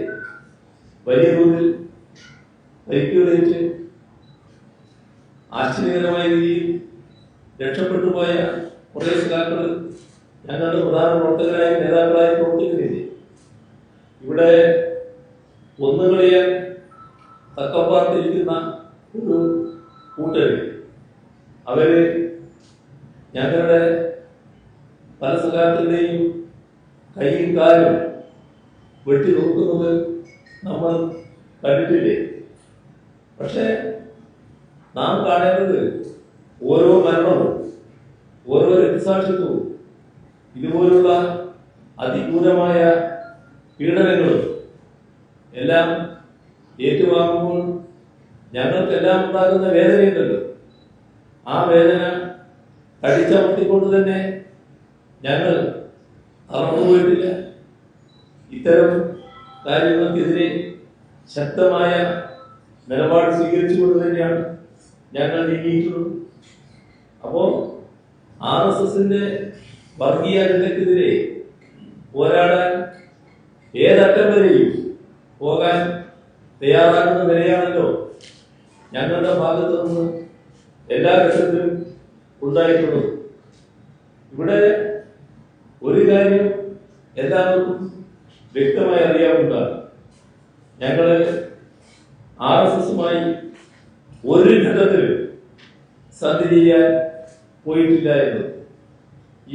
Speaker 1: വലിയ തോതിൽ പരിക്കുകളേറ്റ് ആശ്ചര്യകരമായ രീതിയിൽ രക്ഷപ്പെട്ടു പോയ കുറേ സഖാക്കൾ ഞങ്ങളുടെ പ്രധാന പ്രവർത്തകരായ നേതാക്കളായി പ്രവർത്തിക്കുന്നില്ലേ. ഇവിടെ ഒന്നുകളിയാൻ തക്കപ്പാർത്തിരിക്കുന്ന ഒരു കൂട്ടര്, അവര് ഞങ്ങളുടെ പല സഖാക്കളുടെയും കൈയും കാലും വെട്ടി നോക്കുന്നത് നമ്മൾ കണ്ടിട്ടില്ലേ. പക്ഷെ നാം കാണേണ്ടത് ഓരോ മരണവും ഓരോ രക്തസാക്ഷിത്വവും ഇതുപോലുള്ള അതിക്രൂരമായ പീഡനങ്ങളും എല്ലാം ഏറ്റുവാങ്ങുമ്പോൾ ഞങ്ങൾക്കെല്ലാം ഉണ്ടാകുന്ന വേദനയുണ്ടല്ലോ. ആ വേദന കടിച്ചമർത്തിക്കൊണ്ട് തന്നെ ഞങ്ങൾ തളർന്നുപോയിട്ടില്ല. ഇത്തരം കാര്യങ്ങൾക്കെതിരെ ശക്തമായ നിലപാട് സ്വീകരിച്ചുകൊണ്ട് തന്നെയാണ് ഞങ്ങൾ നീങ്ങിയിട്ടുള്ളത്. അപ്പോൾ RSSന്റെ വർഗീയ അജണ്ടക്കെതിരെ പോരാടാൻ ഏതറ്റം വരെയും പോകാൻ തയ്യാറാകുന്ന നിലയാണല്ലോ ഞങ്ങളുടെ ഭാഗത്തു നിന്ന് എല്ലാ ഘട്ടത്തിലും ഉണ്ടായിട്ടുള്ളത്. ഇവിടെ ഒരു കാര്യം എല്ലാവർക്കും വ്യക്തമായി അറിയാവുന്നതാണ്. ഞങ്ങൾ RSSുമായി ഒരു ഘട്ടത്തിലും സന്ധി ചെയ്യാൻ പോയിട്ടില്ല എന്ന്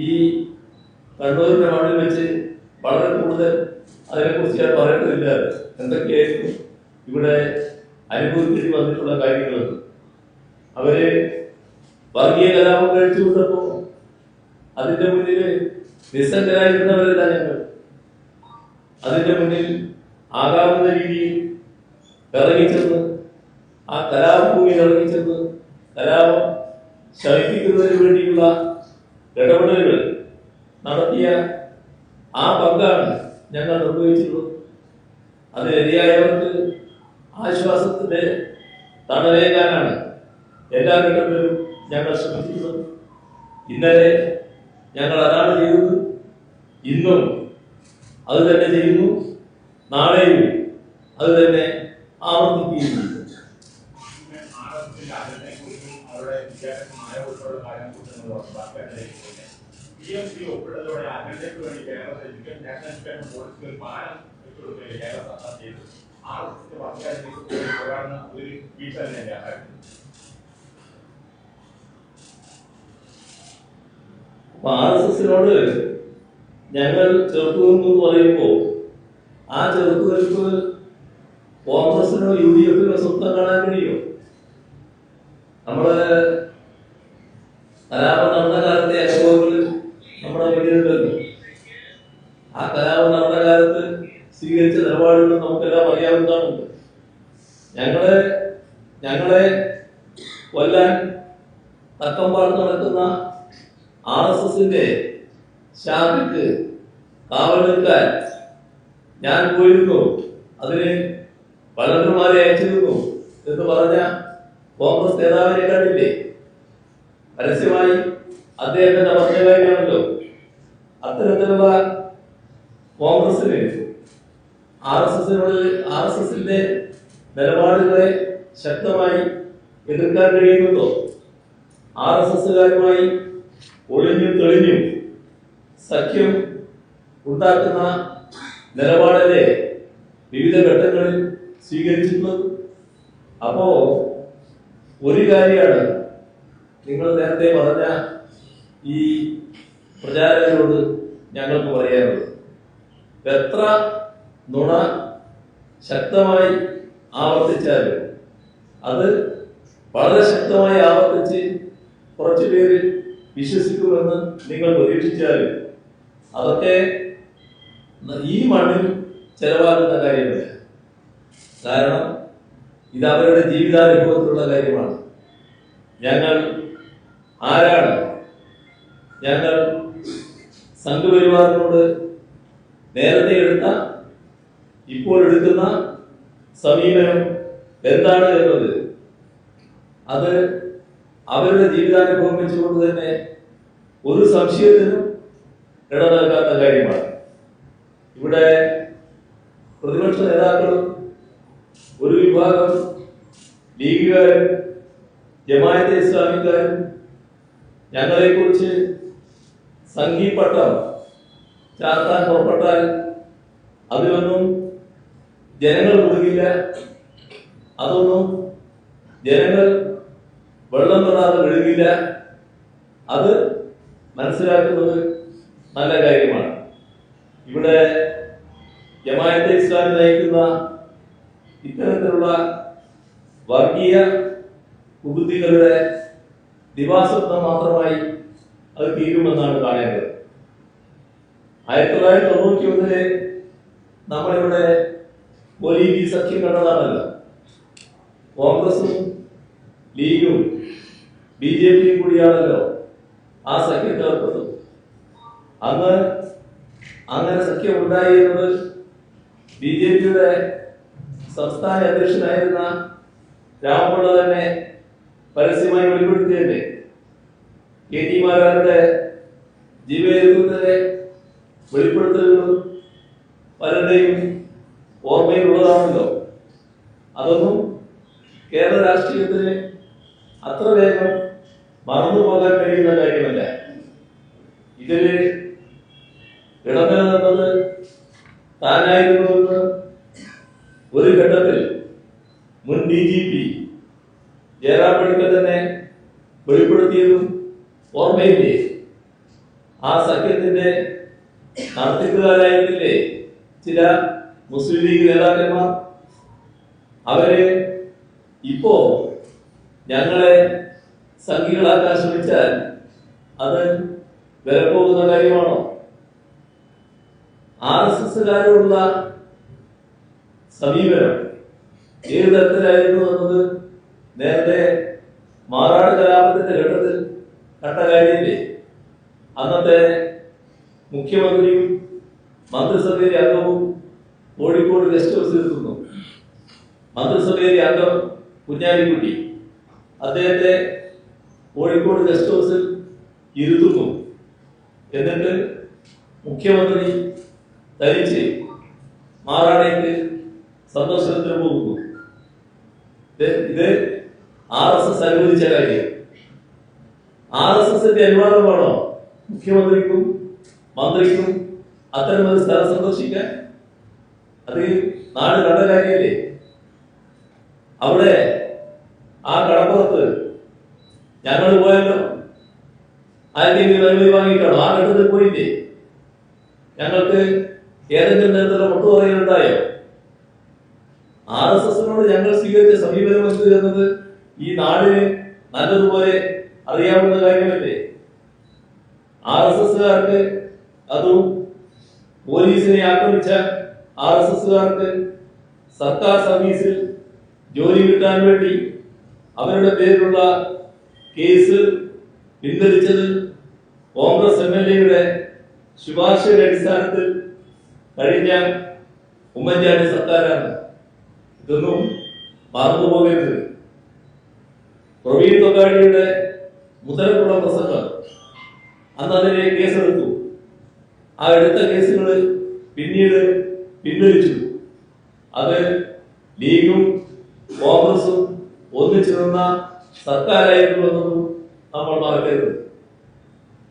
Speaker 1: ഈ കണ്ണൂരിന്റെ മണ്ണിൽ വെച്ച് വളരെ കൂടുതൽ അതിനെക്കുറിച്ച് ഞാൻ പറയേണ്ടതില്ല. എന്തൊക്കെയായിരുന്നു ഇവിടെ അനുഭവിക്കേണ്ടി വന്നിട്ടുള്ള കാര്യങ്ങളെന്ന്. അവര് വർഗീയ കലാപം കഴിച്ചു വിട്ടപ്പോ അതിന്റെ മുന്നിൽ നിസ്സംഗരായിരുന്നവരല്ല ഞങ്ങൾ. അതിന്റെ മുന്നിൽ ആകാവുന്ന രീതിയിൽ ഇറങ്ങിച്ചെന്ന്, ആ കലാഭൂമിയിൽ ഇറങ്ങിച്ചെന്ന് കലാപം ശമിപ്പിക്കുന്നതിന് വേണ്ടിയുള്ള ഇടപെടലുകൾ നടത്തിയ ആ പങ്കാണ് ഞങ്ങൾ നിർവഹിച്ചിട്ടുള്ളത്. അതിനിരയായവർക്ക് ആശ്വാസത്തിന്റെ തണലേകാനാണ് എല്ലാ ഘട്ടത്തിലും ഞങ്ങൾ ശ്രമിച്ചിട്ടുള്ളത്. ഇന്നലെ ഞങ്ങൾ അതാണ് ചെയ്തത്, ഇന്നും അത് തന്നെ ചെയ്യുന്നു, നാളെയും അത് തന്നെ ആവർത്തിക്കുകയും ചെയ്യും.
Speaker 2: അവരുടെ വിദ്യാഭ്യാസമായ ഉൾപ്പെടെ കാര്യങ്ങളെക്കുറിച്ച് PMC ഒപ്പിട്ടതോടെ അജണ്ടയ്ക്ക് വേണ്ടി കേരള എഡ്യൂക്കേഷൻ നാഷണൽ എഡ്യൂക്കേഷൻ പോളിസിക്ക് ഒരു മാനം വെച്ചുകൊടുക്കുകയും കേരള സർക്കാർ ചെയ്തു. RSS വർഗീയതയ്ക്ക് പോരാടുന്ന ഒരു വീഴ്ച തന്നെ
Speaker 1: RSSനോട് ഞങ്ങൾ ചെറുത്തുനിന്നു പറയുമ്പോൾ ആ ചെറുത്തുനിൽപ്പ് കോൺഗ്രസിനോ UDFനോ സ്വന്തം കാണാൻ കഴിയോ? നമ്മള് കലാപം നടന്ന കാലത്തെ അനുഭവങ്ങൾ നമ്മുടെ മുന്നിലുണ്ടല്ലോ. ആ കലാപം നടന്ന കാലത്ത് സ്വീകരിച്ച നിലപാടുകൾ നമുക്കെല്ലാം അറിയാവുന്നതാണ്. ഞങ്ങളെ കൊല്ലാൻ തക്കം പാർന്ന് നടക്കുന്ന RSSന്റെ ശാഖയ്ക്ക് കാവൽ നിൽക്കാൻ ഞാൻ പോയിരുന്നു, അതിന് വളണ്ടർമാരെ അയച്ചിരുന്നു എന്ന് പറഞ്ഞ കോൺഗ്രസ് നേതാവിനെ കണ്ടില്ലേ? പരസ്യമായി അദ്ദേഹം തന്നെ പറഞ്ഞ കാര്യമാണല്ലോ. അത്തരത്തിലുള്ള കോൺഗ്രസിന് RSSന്റെ നിലപാടുകളെ ശക്തമായി എതിർക്കാൻ കഴിയുന്നുണ്ടോ? RSSകാരുമായി ഒളിഞ്ഞും തെളിഞ്ഞും സഖ്യം ഉണ്ടാക്കുന്ന നിലപാടല്ലേ വിവിധ ഘട്ടങ്ങളിൽ സ്വീകരിച്ചിട്ടുള്ളത്. അപ്പോ ഒരു കാര്യമാണ് നിങ്ങൾ നേരത്തെ പറഞ്ഞ ഈ പ്രചാരകരോട് ഞങ്ങൾക്ക് പറയാനുള്ളത്. എത്ര നുണ ശക്തമായി ആവർത്തിച്ചാലും അത് വളരെ ശക്തമായി ആവർത്തിച്ച് കുറച്ചു പേര് വിശ്വസിക്കുമെന്ന് നിങ്ങൾ പ്രതീക്ഷിച്ചാലും അതൊക്കെ ഈ മണ്ണിൽ ചെലവാകുന്ന കാര്യമല്ല. കാരണം ഇത് അവരുടെ ജീവിതാനുഭവത്തിലുള്ള കാര്യമാണ്. ഞങ്ങൾ ആരാണ്? ഞങ്ങൾ സംഘപരിവാറിനോട് നേരത്തെ എടുത്ത ഇപ്പോൾ എടുക്കുന്ന സമീപനം എന്താണ് എന്നത് അത് അവരുടെ ജീവിതാനുഭവം വെച്ചുകൊണ്ട് തന്നെ ഒരു സംശയത്തിനും ഇട നൽകാത്ത കാര്യമാണ്. ഇവിടെ പ്രതിപക്ഷ നേതാക്കളും ഒരു വിഭാഗം ലീഗുകാരും ജമാഅത്തെ ഇസ്ലാമിക്കാരും ഞങ്ങളെ കുറിച്ച് സംഘീപട്ടം ചാർത്താൻ പുറപ്പെട്ടാൽ അതിലൊന്നും ജനങ്ങൾ മുഴുകില്ല, അതൊന്നും ജനങ്ങൾ വെള്ളം തൊടാതെ വിഴുകില്ല. അത് മനസ്സിലാക്കുന്നത് നല്ല കാര്യമാണ്. ഇവിടെ ജമാഅത്തെ ഇസ്ലാമി നയിക്കുന്ന ഇത്തരത്തിലുള്ള വർഗീയ കുബുദ്ധികളുടെ ദിവാസ്വപ്നം മാത്രമായി അത് തീരുമെന്നാണ് കാണേണ്ടത്. 1991 നമ്മളിവിടെ ഒലീബി സഖ്യം കണ്ടതാണല്ലോ. കോൺഗ്രസും ലീഗും BJPയും കൂടിയാണല്ലോ ആ സഖ്യം ചേർത്തത്. അന്ന് അങ്ങനെ സഖ്യം ഉണ്ടായി എന്നത് BJPയുടെ സംസ്ഥാന അധ്യക്ഷനായിരുന്ന രാമപിള്ള തന്നെ പരസ്യമായി വെളിപ്പെടുത്തിയല്ലേ. KT മാരാരുടെ ജീവചരിത്രത്തിലെ വെളിപ്പെടുത്തലുകളും പലരുടെയും ഓർമ്മയിലുള്ളതാണല്ലോ. അതൊന്നും കേരള രാഷ്ട്രീയത്തിന് അത്ര വേഗം മറന്നു പോകാൻ കഴിയുന്ന കാര്യമല്ല. ഇതില് ഇടനിലനിന്നത് താനായിരുന്നുവെന്ന് ഒരു ഘട്ടത്തിൽ മുൻ DGP ജയറാം പണിക്കർ തന്നെ വെളിപ്പെടുത്തിയതും ഓർമ്മയില്ലേ? ആ സഖ്യത്തിന്റെ നടത്തിപ്പുകാരായിരുന്നില്ലേ ചില മുസ്ലിം ലീഗ് നേതാക്കന്മാർ? അവര് ഇപ്പോ ഞങ്ങളെ സംഘികളാക്കാൻ ശ്രമിച്ചാൽ അത് വിലപ്പോകുന്ന കാര്യമാണോ? RSSകാരോടുള്ള സമീപനം ഏത് തരത്തിലായിരുന്നു എന്നത് നേരത്തെ മാറാട് കലാപത്തിന്റെ ഘട്ടത്തിൽ കണ്ട കാര്യമില്ലേ? അന്നത്തെ മുഖ്യമന്ത്രിയും മന്ത്രിസഭയിലെ അംഗവും കോഴിക്കോട് ഗസ്റ്റ് ഹൗസിൽ എത്തുന്നു. മന്ത്രിസഭയിലെ അംഗം കുഞ്ഞാലിക്കുട്ടി അദ്ദേഹത്തെ കോഴിക്കോട് ഗസ്റ്റ് ഹൗസിൽ ഇരുത്തുന്നു. എന്നിട്ട് മുഖ്യമന്ത്രി തനിച്ച് മാറാടേക്ക് സന്ദർശനത്തിന് പോകുന്നു. ഇത് RSS അനുവദിച്ച കാര്യം. RSSന്റെ അനുവാദമാണോ മുഖ്യമന്ത്രിക്കും മന്ത്രിക്കും അത്തരമൊരു സ്ഥലം സന്ദർശിക്കാൻ? അത് നാട് കണ്ട കാര്യമല്ലേ? അവിടെ ആ കടപ്പുറത്ത് ഞങ്ങൾ പോയല്ലോ. ആരെങ്കിലും അനുമതി വാങ്ങിയിട്ടാണോ? ആ ഘട്ടത്തിൽ പോയില്ലേ? ഞങ്ങൾക്ക് ഏതെങ്കിലും തരത്തിലുള്ള മുട്ടുപറയുണ്ടായോ? RSSനോട് ഞങ്ങൾ സ്വീകരിച്ച സമീപനം എന്നത് ഈ നാടിന് നല്ലതുപോലെ അറിയാവുന്ന കാര്യമല്ലേ? RSSകാർക്ക്, അതും പോലീസിനെ ആക്രമിച്ച RSSകാർക്ക് സർക്കാർ സർവീസിൽ ജോലി കിട്ടാൻ വേണ്ടി അവരുടെ പേരിലുള്ള കേസ് പിൻവലിച്ചത് കോൺഗ്രസ് MLAയുടെ ശുപാർശയുടെ അടിസ്ഥാനത്തിൽ കഴിഞ്ഞ ഉമ്മൻചാണ്ടി സർക്കാരാണ്. ഇതൊന്നും മറന്നുപോകരുത്. പ്രവീൺ തൊഗാഡിയുടെ മുതലക്കുളം പ്രസംഗം, അന്ന് അതിനെ കേസെടുത്തു. ആ എടുത്ത കേസുകൾ പിന്നീട് പിൻവലിച്ചു. അത് ലീഗും കോൺഗ്രസും ഒന്നിച്ചു നിന്ന സർക്കാരായിരുന്നു എന്നതും നമ്മൾ മറക്കരുത്.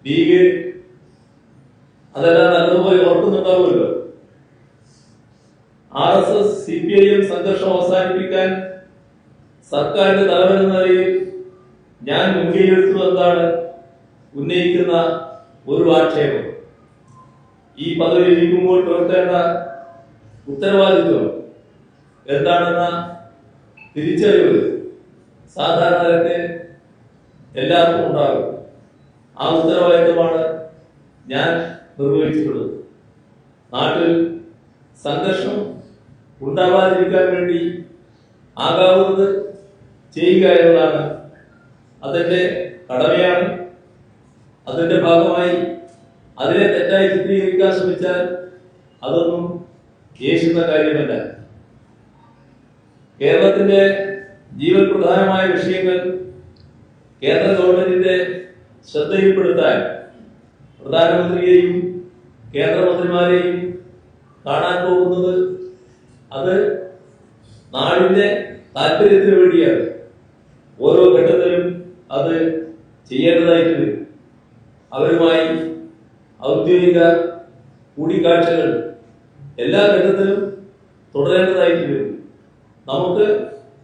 Speaker 1: ലീഗ് അതെല്ലാം നല്ലതുപോലെ ഓർക്കുന്നുണ്ടാവുമല്ലോ. RSS CPIM സംഘർഷം അവസാനിപ്പിക്കാൻ സർക്കാരിന്റെ തലവനെന്ന നിലയിൽ ഞാൻ മുൻകൈയെടുത്തു എന്നാണ് ഉന്നയിക്കുന്ന ഒരു ആക്ഷേപം. ഈ പദവി ഇരിക്കുമ്പോൾ പുലർത്തേണ്ട ഉത്തരവാദിത്വം എന്താണെന്ന തിരിച്ചറിവ് സാധാരണക്കാർക്ക് എല്ലാവർക്കും ഉണ്ടാകും. ആ ഉത്തരവാദിത്വമാണ് ഞാൻ നിർവഹിച്ചിട്ടുള്ളത്. നാട്ടിൽ സംഘർഷം ഉണ്ടാവാതിരിക്കാൻ വേണ്ടി ആകാവുന്നത് ചെയ്യുക എന്നതാണ് അതിന്റെ കടമയാണ്. അതിന്റെ ഭാഗമായി അതിനെ തെറ്റായി ചിത്രീകരിക്കാൻ ശ്രമിച്ചാൽ അതൊന്നും യേശുന്ന കാര്യമല്ല. കേരളത്തിന്റെ ജീവൻ പ്രധാനമായ വിഷയങ്ങൾ കേന്ദ്ര ഗവൺമെന്റിന്റെ ശ്രദ്ധയിൽപ്പെടുത്താൻ പ്രധാനമന്ത്രിയെയും കേന്ദ്രമന്ത്രിമാരെയും കാണാൻ പോകുന്നത് അത് നാടിന്റെ താല്പര്യത്തിന് വേണ്ടിയാണ്. ഓരോ ഘട്ടത്തിലും അത് ചെയ്യേണ്ടതായിട്ട് വരും. അവരുമായി ഔദ്യോഗിക കൂടിക്കാഴ്ചകൾ എല്ലാ ഘട്ടത്തിലും തുടരേണ്ടതായിട്ട് വരും. നമുക്ക്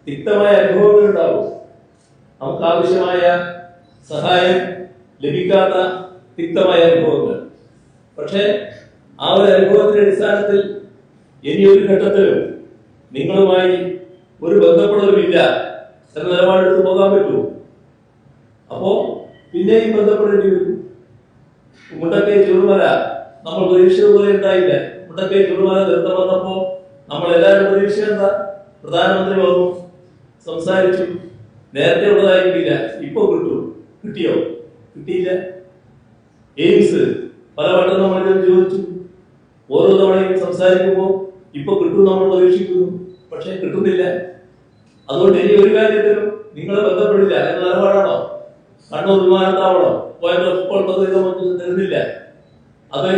Speaker 1: തിക്തമായ അനുഭവങ്ങൾ ഉണ്ടാവും. നമുക്ക് ആവശ്യമായ സഹായം ലഭിക്കാത്ത തിക്തമായ അനുഭവങ്ങൾ. പക്ഷെ ആ ഒരു അനുഭവത്തിന്റെ അടിസ്ഥാനത്തിൽ ഇനി ഒരു ഘട്ടത്തിലും നിങ്ങളുമായി ഒരു ബന്ധപ്പെടലുമില്ല എന്ന നിലപാടെടുത്ത് പോകാൻ പറ്റുമോ? അപ്പോ പിന്നെയും ബന്ധപ്പെടേണ്ടി വരും. മുണ്ടക്കൈ ചുരുമല നമ്മൾ പ്രതീക്ഷിച്ചതുപോലെ ഉണ്ടായില്ല. മുണ്ടക്കൈ ചുരുമല ദുരന്തം വന്നപ്പോ നമ്മൾ എല്ലാവരും പ്രതീക്ഷ എന്താ? പ്രധാനമന്ത്രി വന്നു, സംസാരിച്ചു, നേരത്തെ ഉള്ളതായിരിക്കില്ല, ഇപ്പൊ കിട്ടിയോ? കിട്ടിയില്ല. എയിംസ് പലവട്ടം നമ്മൾ ചോദിച്ചു. ഓരോ തവണയും സംസാരിക്കുമ്പോൾ ഇപ്പൊ കിട്ടും നമ്മൾ പ്രതീക്ഷിക്കുന്നു, പക്ഷെ കിട്ടുന്നില്ല. അതുകൊണ്ട് ഇനി ഒരു കാര്യത്തിലും നിങ്ങളെ ബന്ധപ്പെടില്ല എന്ന നിലപാടാണോ? കണ്ണൂർ വിമാനത്താവളം ഇപ്പോൾ പദ്ധതി നമുക്ക് തരുന്നില്ല. അത്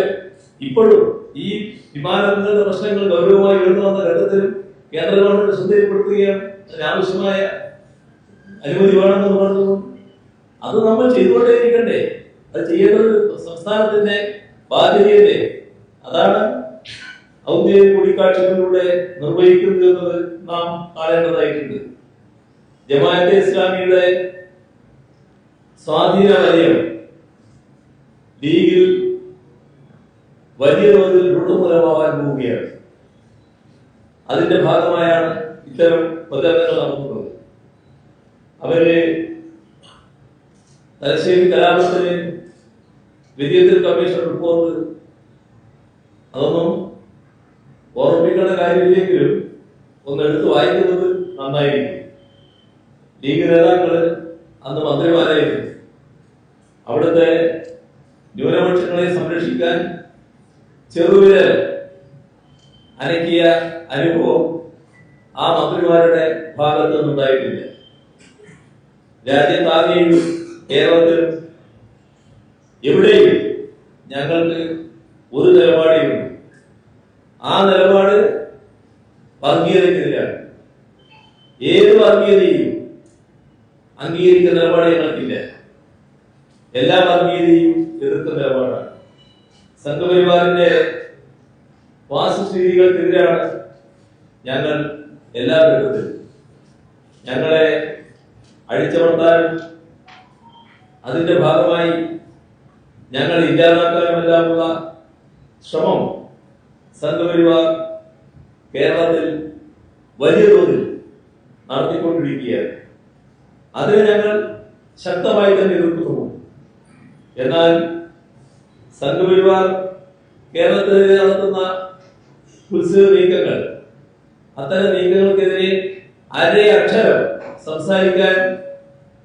Speaker 1: ഇപ്പോഴും ഈ വിമാനങ്ങളുടെ പ്രശ്നങ്ങൾ ഗൗരവമായി ഉയർന്നു വന്ന ഘട്ടത്തിലും കേന്ദ്ര ഗവൺമെന്റ് ശ്രദ്ധയിൽപ്പെടുത്തുകയാണ്. അതിനാവശ്യമായ അനുമതി വേണമെന്ന് പറഞ്ഞു. അത് നമ്മൾ ചെയ്തുകൊണ്ടേയിരിക്കണ്ടേ? അത് ചെയ്യേണ്ടത് സംസ്ഥാനത്തിന്റെ ബാധ്യതയല്ലേ? അതാണ് ഔദ്യോഗിക കൂടിക്കാഴ്ചകളിലൂടെ നിർവഹിക്കുന്നത് എന്നത് നാം കാണേണ്ടതായിട്ടുണ്ട്. ജമാഅത്തെ ഇസ്ലാമിയുടെ സ്വാധീന വലയം ലീഗിൽ വലിയ തോതിൽ രൂഢമൂലമാവാൻ പോവുകയാണ്. അതിന്റെ ഭാഗമായാണ് ഇത്തരം പ്രചരണങ്ങൾ നടത്തുന്നത്. അവര് തലശ്ശേരി കലാപത്തിന് വിധിയെതിർ കമ്മീഷൻ റിപ്പോർട്ട് അതൊന്നും ഓർമ്മിക്കേണ്ട കാര്യമില്ലെങ്കിലും ഒന്ന് എടുത്ത് വായിക്കുന്നത് നന്നായിരിക്കും. ലീഗ് നേതാക്കള് അന്ന് മന്ത്രിമാരായിരുന്നു. അവിടുത്തെ ന്യൂനപക്ഷങ്ങളെ സംരക്ഷിക്കാൻ ചെറുവിരൽ അനക്കിയ അനുഭവം ആ മന്ത്രിമാരുടെ ഭാഗത്ത് നിന്നുണ്ടായിട്ടില്ല. രാജ്യത്താകെയും കേരളത്തിലും എവിടെയും ഞങ്ങൾക്ക് ഒരു നിലപാടേയുള്ളൂ. ആ നിലപാട് വർഗീയതയ്ക്കെതിരാണ്. ഏത് വർഗീയതയും അംഗീകരിക്കുന്ന നിലപാട് ഞങ്ങൾക്കില്ല. എല്ലാ വർഗീയതയും എതിർക്കുന്ന നിലപാടാണ്. സംഘപരിവാറിന്റെ വാസസ്ഥിതികൾക്കെതിരാണ് ഞങ്ങൾ എല്ലാ ഘട്ടത്തിലും. ഞങ്ങളെ അഴിച്ചമർത്താനും അതിന്റെ ഭാഗമായി ഞങ്ങൾ ഇല്ലാതാക്കാനുമെല്ലാമുള്ള ശ്രമം സംഘപരിവാർ കേരളത്തിൽ വലിയ തോതിൽ നടത്തിക്കൊണ്ടിരിക്കുകയാണ്. അതിനെ ഞങ്ങൾ ശക്തമായി തന്നെ എതിർക്കുന്നു. എന്നാൽ സംഘപരിവാർ കേരളത്തിൽ നടത്തുന്ന കുത്സിത നീക്കങ്ങൾ, അത്തരം നീക്കങ്ങൾക്കെതിരെ അക്ഷരം സംസാരിക്കാൻ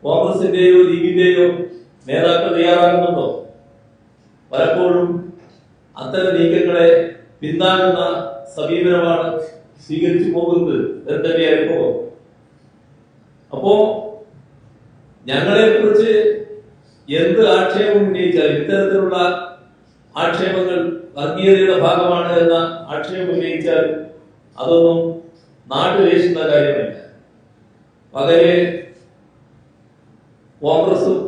Speaker 1: കോൺഗ്രസിന്റെയോ ലീഗിന്റെയോ നേതാക്കൾ തയ്യാറാകുന്നുണ്ടോ? പലപ്പോഴും അത്തരം നീക്കങ്ങളെ പിന്താങ്ങുന്ന സമീപനമാണ് സ്വീകരിച്ചു പോകുന്നത് എന്റെ അനുഭവം. അപ്പോ ഞങ്ങളെ കുറിച്ച് എന്ത് ആക്ഷേപം ഉന്നയിച്ചാലും, ഇത്തരത്തിലുള്ള ആക്ഷേപങ്ങൾ വർഗീയതയുടെ ഭാഗമാണ് എന്ന ആക്ഷേപം ഉന്നയിച്ചാൽ അതൊന്നും നാട്ടുവേശുന്ന കാര്യമല്ല. പകല് കോൺഗ്രസും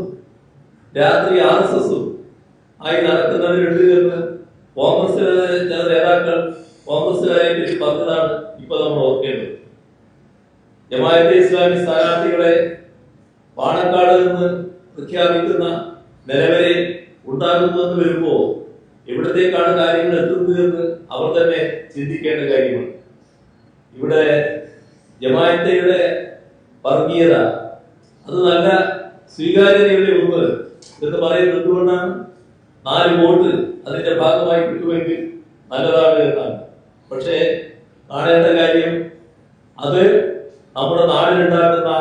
Speaker 1: രാത്രി RSSഉം ആയി നടക്കുന്നവരുണ്ട് എന്ന് കോൺഗ്രസിലെ ചില നേതാക്കൾ കോൺഗ്രസുകാരെ പറ്റി പറഞ്ഞതാണ് ഇപ്പൊ നമ്മൾ ഓർക്കേണ്ടത്. ജമാഅത്തെ ഇസ്ലാമി സ്ഥാനാർത്ഥികളെ പാണക്കാട് നിന്ന് പ്രഖ്യാപിക്കുന്ന നിലവരെ ഉണ്ടാകുന്നുവെന്ന് വരുമ്പോ എവിടത്തേക്കാണ് കാര്യങ്ങൾ എത്തുന്നത് എന്ന് അവർ തന്നെ ചിന്തിക്കേണ്ട കാര്യമാണ്. ഇവിടെ ജമാഅത്തയുടെ വർഗീയത അത് നല്ല സ്വീകാര്യതയുടെ ഒന്ന് എന്ന് പറയുന്നത് എന്തുകൊണ്ടാണ്? 4 വോട്ട് അതിന്റെ ഭാഗമായി കിട്ടുമെങ്കിൽ നല്ലതാണ് എന്നാണ്. പക്ഷേ കാണേണ്ട കാര്യം അത് നമ്മുടെ നാടിനുണ്ടാകുന്ന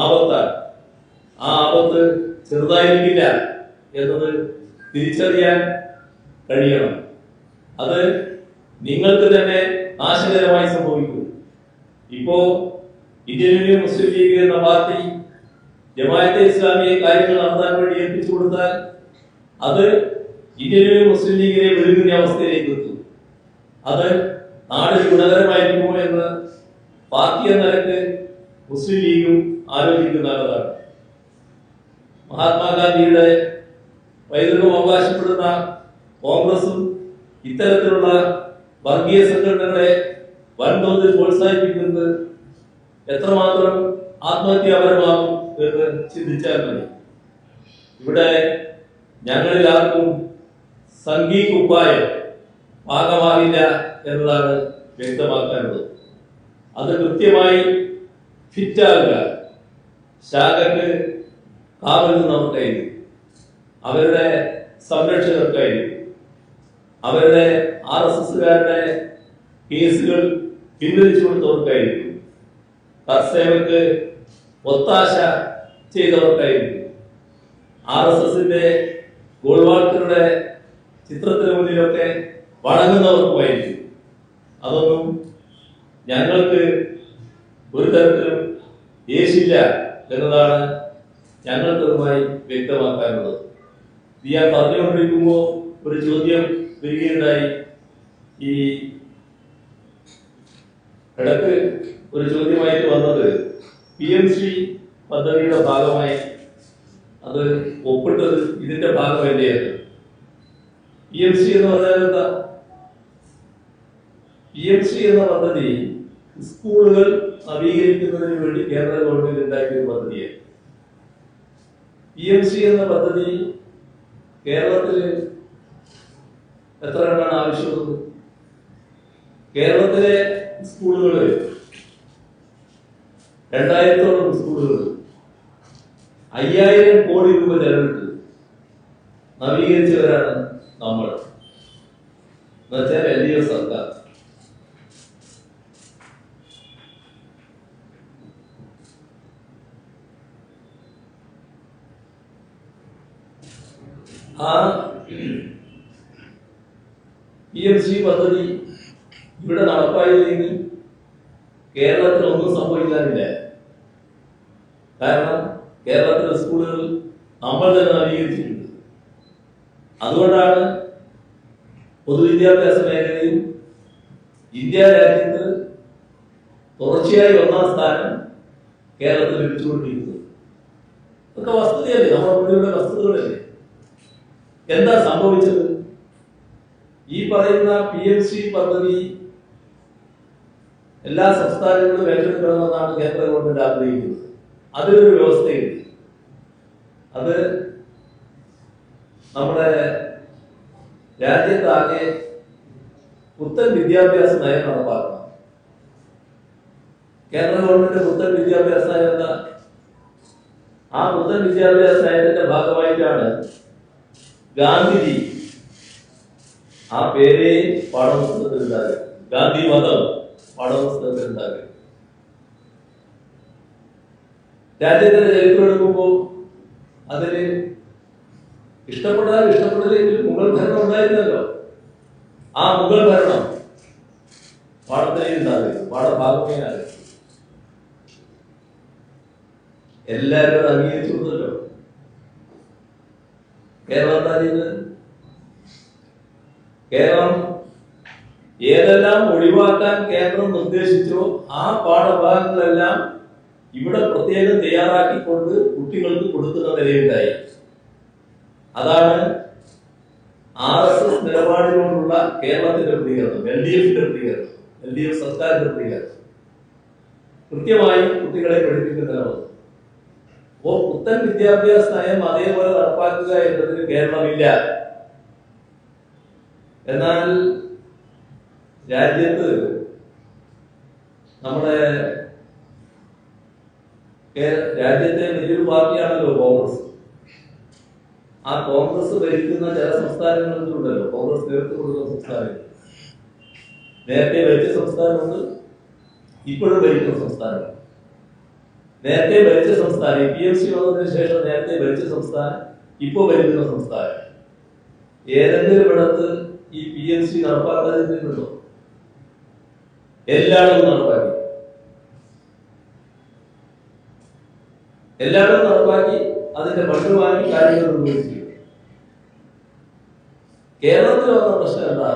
Speaker 1: ആപത്താണ്. ആ ആപത്ത് ചെറുതായിരിക്കില്ല എന്നത് തിരിച്ചറിയാൻ കഴിയണം. അത് നിങ്ങൾക്ക് തന്നെ നാശകരമായി സംഭവിക്കും. ഇപ്പോ ഇന്ത്യൻ യൂണിയൻ മുസ്ലിം ലീഗ് എന്ന പാർട്ടി ജമാഅത്തെ ഇസ്ലാമിയെ കാര്യങ്ങൾ നടത്താൻ വേണ്ടി ഏൽപ്പിച്ചു കൊടുത്താൽ അത് ഇന്ത്യൻ യൂണിയൻ മുസ്ലിം ലീഗിനെ വിഴുങ്ങുന്ന അവസ്ഥയിലേക്ക് എത്തും. അത് നാടിന് ഗുണകരമായിരിക്കുമോ എന്ന് പാർട്ടി എന്ന നിലക്ക് മുസ്ലിം ലീഗും ആലോചിക്കുന്നതാണ്. മഹാത്മാഗാന്ധിയുടെ പൈതൃകം അവകാശപ്പെടുന്ന കോൺഗ്രസും ഇത്തരത്തിലുള്ള വർഗീയ സംഘടനകളെ വൻതോതിൽ പ്രോത്സാഹിപ്പിക്കുന്നത് എത്രമാത്രം ആത്മഹത്യാപരമാകും എന്ന് ചിന്തിച്ചാൽ മതി. ഇവിടെ ഞങ്ങളിൽ ആർക്കും സംഘീ കുപ്പായം പാകമാകില്ല എന്നതാണ് വ്യക്തമാക്കാനുള്ളത്. അത് കൃത്യമായി ഫിറ്റാകുക. ശാഖക്ക് കാവൽ നിന്നവർക്കായിരിക്കും, അവരുടെ സംരക്ഷകർക്കായിരിക്കും, അവരുടെ RSSകാരുടെ കേസുകൾ പിൻവലിച്ചു കൊടുത്തവർക്കായിരിക്കും, കർസേവക്ക് ഒത്താശ ചെയ്തവർക്കായിരിക്കും, RSSന്റെ ഗോൾവാൾക്കറുടെ ചിത്രത്തിന് മുന്നിലൊക്കെ വണങ്ങുന്നവർക്കുമായിരിക്കും. അതൊന്നും ഞങ്ങൾക്ക് ഒരു തരത്തിലും യേശില്ല എന്നതാണ് ഞങ്ങൾക്കതുമായി വ്യക്തമാക്കാനുള്ളത്. ഇത് ഞാൻ പറഞ്ഞുകൊണ്ടിരിക്കുമ്പോൾ ഒരു ചോദ്യം വരികയുണ്ടായി. ഈ ഇടക്ക് ഒരു ചോദ്യമായിട്ട് വന്നത് PMC പദ്ധതിയുടെ ഭാഗമായി അത് ഒപ്പിട്ടത് ഇതിന്റെ ഭാഗമല്ലേന്ന്. PMC എന്ന് പറഞ്ഞാൽ എന്താ? PMC എന്ന പദ്ധതി സ്കൂളുകൾ നവീകരിക്കുന്നതിന് വേണ്ടി കേന്ദ്ര ഗവൺമെന്റ് ഉണ്ടാക്കിയ ഒരു പദ്ധതിയാണ്. PMC എന്ന പദ്ധതി കേരളത്തിൽ എത്ര എണ്ണമാണ് ആവശ്യമുള്ളത്? കേരളത്തിലെ സ്കൂളുകൾ 2000ഓളം സ്കൂളുകൾ 5000 കോടി രൂപ ചെലവിട്ട് നവീകരിച്ചവരാണ് നമ്മൾ, എന്നുവെച്ചാൽ LDF സർക്കാർ. ആ PMC പദ്ധതി ഇവിടെ നടപ്പായില്ലെങ്കിൽ കേരളത്തിൽ ഒന്നും സംഭവിക്കാനില്ല. കാരണം കേരളത്തിലെ സ്കൂളുകൾ നമ്മൾ തന്നെ നവീകരിച്ചിട്ടുണ്ട്. അതുകൊണ്ടാണ് പൊതുവിദ്യാഭ്യാസ മേഖലയിൽ ഇന്ത്യ രാജ്യത്ത് തുടർച്ചയായി 1ാം സ്ഥാനം കേരളത്തിൽ ലഭിച്ചുകൊണ്ടിരിക്കുന്നത്. അതൊക്കെ വസ്തുതയല്ലേ, നമ്മുടെ മുന്നിലുള്ള വസ്തുതകളല്ലേ. എന്താ സംഭവിച്ചത്? ഈ പറയുന്ന PMC പദ്ധതി എല്ലാ സംസ്ഥാനങ്ങളും ഏറ്റെടുക്കണമെന്നാണ് കേന്ദ്ര ഗവൺമെന്റ് ആഗ്രഹിക്കുന്നത്. അതിലൊരു വ്യവസ്ഥയുണ്ട്. അത് നമ്മുടെ രാജ്യത്താകെ പുത്തൻ വിദ്യാഭ്യാസ നയം നടപ്പാക്കണം. കേന്ദ്ര ഗവൺമെന്റ് പുത്തൻ വിദ്യാഭ്യാസ നയം എന്താ? ആ പുത്തൻ വിദ്യാഭ്യാസ നയത്തിന്റെ ഭാഗമായിട്ടാണ് ഗാന്ധിജി ആ പേരെ പാഠപുസ്തകത്തിൽ ഉണ്ടാകുക. ഗാന്ധി മതം പാഠപുസ്തകത്തിൽ ഉണ്ടാകുക. രാജ്യത്തിന്റെ ചരിത്രം എടുക്കുമ്പോൾ അതിന് ഇഷ്ടപ്പെടില്ലെങ്കിൽ മുഗൾ ഭരണം ഉണ്ടായിരുന്നല്ലോ. ആ മുഗൾ ഭരണം പാഠത്തിലേക്ക് ഉണ്ടാകുക, പാഠഭാഗമേ ആകുക. എല്ലാവരും അംഗീകരിച്ചു കൊടുത്തല്ലോ. കേരളം രാജ്യത്ത് കേരളം ഏതെല്ലാം ഒഴിവാക്കാൻ കേന്ദ്രം നിർദ്ദേശിച്ചോ ആ പാഠഭാഗങ്ങളെല്ലാം ഇവിടെ പ്രത്യേകം തയ്യാറാക്കിക്കൊണ്ട് കുട്ടികൾക്ക് കൊടുക്കുന്ന നിലയുണ്ടായി. അതാണ് RSS നിലപാടിനോടുള്ള കേരളത്തിന്റെ പ്രതികരണം, LDFന്റെ പ്രതികരണം, LDF സർക്കാരിന്റെ പ്രതികരണം. കൃത്യമായി കുട്ടികളെ പഠിപ്പിക്കുന്നതാണ്. അപ്പോ പുത്തൻ വിദ്യാഭ്യാസ നയം അതേപോലെ നടപ്പാക്കുക എന്നതിന് കേരളമില്ല. എന്നാൽ രാജ്യത്ത് നമ്മുടെ രാജ്യത്തെ വലിയൊരു പാർട്ടിയാണല്ലോ കോൺഗ്രസ്. ആ കോൺഗ്രസ് ഭരിക്കുന്ന ചില സംസ്ഥാനങ്ങളിലുണ്ടല്ലോ, കോൺഗ്രസ് നേതൃത്വം കൊടുക്കുന്ന സംസ്ഥാനങ്ങൾ. നേരത്തെ ഭരിച്ച സംസ്ഥാനമുണ്ട്, ഇപ്പോഴും ഭരിക്കുന്ന സംസ്ഥാനം. നേരത്തെ ഭരിച്ച സംസ്ഥാനം PMC വന്നതിന് ശേഷം നേരത്തെ ഭരിച്ച സംസ്ഥാനം, ഇപ്പോൾ ഭരിക്കുന്ന സംസ്ഥാനം. ഏതെങ്കിലും ഇടത്ത് ഈ PMC നടപ്പാക്കാതിരുന്നുണ്ടോ? എല്ലായിടത്തും നടപ്പാക്കി. എല്ലായിടത്തും നടപ്പാക്കി. അതിന്റെ ഫണ്ട് വാങ്ങി കാര്യങ്ങൾ നിർവഹിച്ചു. കേരളത്തിൽ വന്ന പ്രശ്നം എന്താ?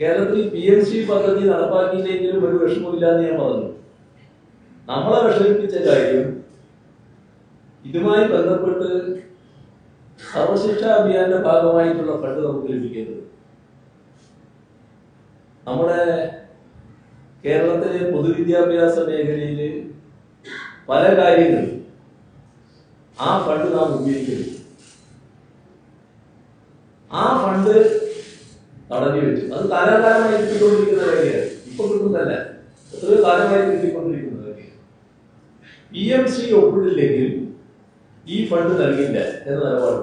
Speaker 1: കേരളത്തിൽ PMC പദ്ധതി നടപ്പാക്കിയില്ലെങ്കിലും ഒരു വിഷമമില്ലാന്ന് ഞാൻ പറഞ്ഞു. നമ്മളെ വിഷമിപ്പിച്ച കാര്യം ഇതുമായി ബന്ധപ്പെട്ട് സർവശിക്ഷാ അഭിയാന്റെ ഭാഗമായിട്ടുള്ള ഫണ്ട് നമുക്ക് ലഭിക്കുന്നത്. നമ്മുടെ കേരളത്തിലെ പൊതുവിദ്യാഭ്യാസ മേഖലയിൽ പല കാര്യങ്ങളും ആ ഫണ്ട് നാം ഉപയോഗിക്കുന്നു. ആ ഫണ്ട് തടഞ്ഞു വെച്ചു. അത് കാലാകാലമായി കിട്ടിക്കൊണ്ടിരിക്കുന്ന കാര്യമാണ്. ഇപ്പൊ കിട്ടുന്നതല്ല, എത്രയോ കാലമായി കിട്ടിക്കൊണ്ടിരിക്കുന്ന കാര്യമാണ്. PMC ഒപ്പിടില്ലെങ്കിൽ ഈ ഫണ്ട് നൽകില്ല എന്ന നിലപാട്.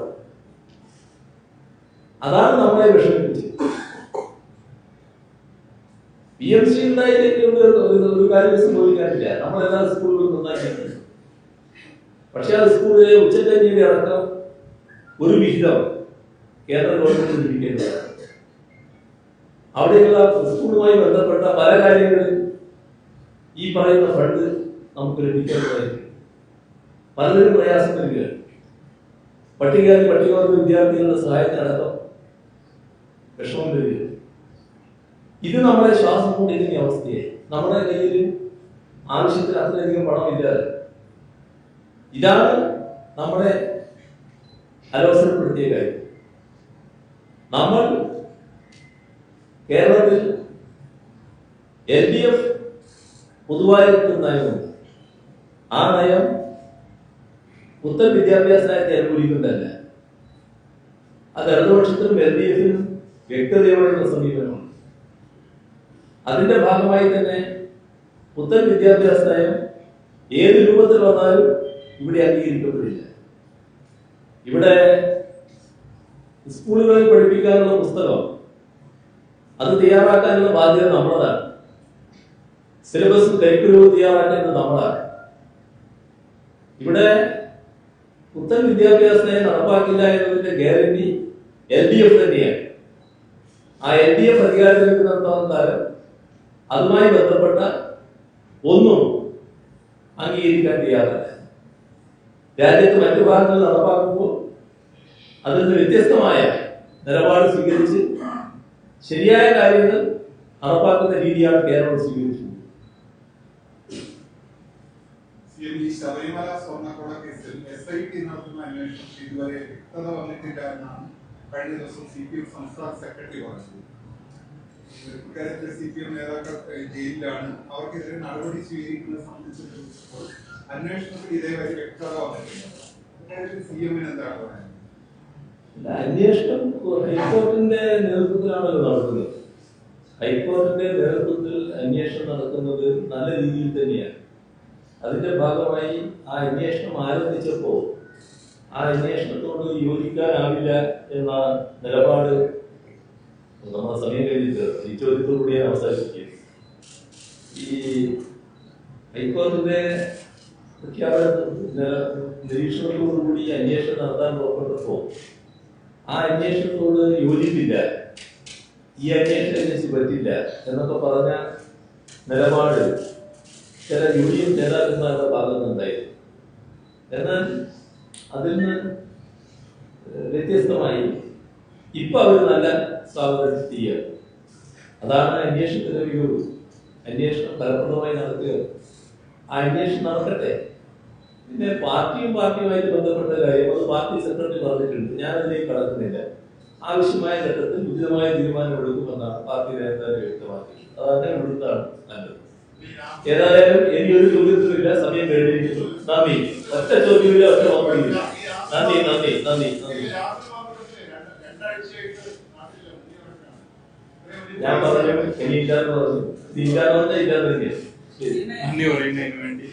Speaker 1: അതാണ് നമ്മളെ വിഷമിപ്പിച്ചത്. PMC ഉണ്ടായില്ലെങ്കിൽ ഒരു കാര്യം സംഭവിക്കാനില്ല. നമ്മളെല്ലാ സ്കൂളുകളും നന്നാക്കിയിട്ടുണ്ട്. പക്ഷെ ആ സ്കൂളിലെ ഉച്ചക്കഞ്ഞിയുടെ അടക്കം ഒരു വിഹിതം കേന്ദ്ര ഗവൺമെന്റ് ലഭിക്കേണ്ടതാണ്. അവിടെയുള്ള സ്കൂളുമായി ബന്ധപ്പെട്ട പല കാര്യങ്ങളിൽ ഈ പറയുന്ന ഫണ്ട് നമുക്ക് ലഭിക്കേണ്ടതായിരിക്കും. പലതിനും പ്രയാസം വരികയാണ്. പട്ടികവർഗ വിദ്യാർത്ഥികളുടെ സഹായത്തിനടക്കം വിഷമം വരിക. ഇത് നമ്മളെ ശ്വാസം കൊണ്ടിരിക്കുന്ന അവസ്ഥയായി. നമ്മുടെ കയ്യിൽ ആവശ്യത്തിന് അത്രയധികം പണമില്ലാതെ. ഇതാണ് നമ്മളെ അലോസരപ്പെടുത്തിയ കാര്യം. നമ്മൾ കേരളത്തിൽ LDF പൊതുവായൊരു നയമുണ്ട്. ആ നയം പുത്തൻ വിദ്യാഭ്യാസ നയത്തെ അനുകൂലിക്കുന്നതല്ല. അത് ഇടതുപക്ഷത്തിനും LDFനും വ്യക്തതയോടെയുള്ള സമീപനമാണ്. അതിന്റെ ഭാഗമായി തന്നെ പുത്തൻ വിദ്യാഭ്യാസ നയം ഏത് രൂപത്തിൽ വന്നാലും ഇവിടെ അംഗീകരിക്കപ്പെടില്ല. ഇവിടെ സ്കൂളുകളിൽ പഠിപ്പിക്കാനുള്ള പുസ്തകം അത് തയ്യാറാക്കാനുള്ള ബാധ്യത നമ്മളതാണ്. സിലബസും കരിക്കുലവും തയ്യാറാക്കേണ്ടത് നമ്മളാണ്. ഇവിടെ പുത്തൻ വിദ്യാഭ്യാസ നയം നടപ്പാക്കില്ല എന്നതിന്റെ ഗ്യാരണ്ടി LDF തന്നെയാണ്. ആ LDF അധികാരത്തിലേക്ക് നടത്താവുന്ന കാലം അതുമായി ബന്ധപ്പെട്ട ഒന്നും അംഗീകരിക്കാൻ തയ്യാറല്ല. രാജ്യത്ത് മറ്റു ഭാഗങ്ങൾ നടപ്പാക്കുമ്പോൾ അതിൽ നിന്ന് വ്യത്യസ്തമായ നിലപാട് സ്വീകരിച്ച് ശരിയായ കാര്യങ്ങൾ നടപ്പാക്കുന്ന രീതിയാണ് കേരളം സ്വീകരിച്ചത്.
Speaker 3: ഈ ശബരിമല സ്വർണ്ണക്കൊള്ള കേസിൽ SIT നടത്തുന്ന അന്വേഷണം ഇതുവരെ വ്യക്തത വന്നിട്ടില്ല എന്നാണ് കഴിഞ്ഞ ദിവസം CPM സംസ്ഥാന സെക്രട്ടറി പറഞ്ഞത്. ഇക്കാര്യത്തിൽ CPM നേതാക്കൾ ജയിലിലാണ്. അവർക്കെതിരെ നടപടി സ്വീകരിക്കുന്നത് സംബന്ധിച്ച് അന്വേഷണത്തിൽ ഇതേവരെ വ്യക്തത വന്നിട്ടില്ല. ഇക്കാര്യത്തിൽ CM-ന് എന്താണ് പറയുന്നത്?
Speaker 1: അന്വേഷണം ഹൈക്കോടതിന്റെ നേതൃത്വത്തിലാണല്ലോ നടക്കുന്നത്. ഹൈക്കോടതിന്റെ നേതൃത്വത്തിൽ അന്വേഷണം നടക്കുന്നത് നല്ല രീതിയിൽ തന്നെയാണ്. അതിന്റെ ഭാഗമായി ആ അന്വേഷണം ആരംഭിച്ചപ്പോൾ ആ അന്വേഷണത്തോട് യോജിക്കാനാവില്ല എന്ന നിലപാട് നമ്മുടെ സമയം കഴിഞ്ഞിട്ട് ഈ ചോദ്യത്തോടുകൂടിയാണ് അവസാനിപ്പിക്കുന്നത്. ഈ ഹൈക്കോടതിന്റെ നിരീക്ഷണത്തോടുകൂടി അന്വേഷണം നടത്താൻ പുറപ്പെട്ടപ്പോൾ ആ അന്വേഷണത്തോട് യോജിപ്പില്ല, ഈ അന്വേഷണം ഏജൻസി പറ്റില്ല എന്നൊക്കെ പറഞ്ഞ നിലപാട് ചില UDF നേതാക്കന്മാരുടെ ഭാഗത്തുനിന്നുണ്ടായിരുന്നു. എന്നാൽ അതിൽ നിന്ന് വ്യത്യസ്തമായി ഇപ്പൊ അവർ നല്ല സ്വാഗതം ചെയ്യുക. അതാണ് അന്വേഷണത്തിന്റെ വ്യൂഹം. അന്വേഷണം ഫലപ്രദമായി നടത്തുക. ആ അന്വേഷണം നടക്കട്ടെ. പിന്നെ പാർട്ടിയുമായിട്ട് ബന്ധപ്പെട്ട കാര്യം അത് പാർട്ടി സെക്രട്ടറി പറഞ്ഞിട്ടുണ്ട്. ഞാനതിലേക്ക് കടക്കുന്നില്ല. ആവശ്യമായ ഘട്ടത്തിൽ ഉചിതമായ തീരുമാനം എടുക്കുമെന്നാണ് പാർട്ടി നേതാക്കൾ വ്യക്തമാക്കി. അതന്നെ എടുത്താണ് നല്ലത്. ഏതായാലും എനിക്കൊരു ചോദ്യത്തിലില്ല, സമയം കഴിഞ്ഞിരിക്കുന്നു. നന്ദി. ഒറ്റ ചോദ്യമില്ല, ഒറ്റ മറുപടിയില്ല. നന്ദി നന്ദി നന്ദി നന്ദി. ഞാൻ പറഞ്ഞു ഇനി ഇല്ലാന്ന് പറഞ്ഞു. ഇല്ലാന്ന് പറഞ്ഞാൽ ഇല്ലാന്ന് തന്നെയാണ്. ശരി, നന്ദി പറയുന്നതിന് വേണ്ടി.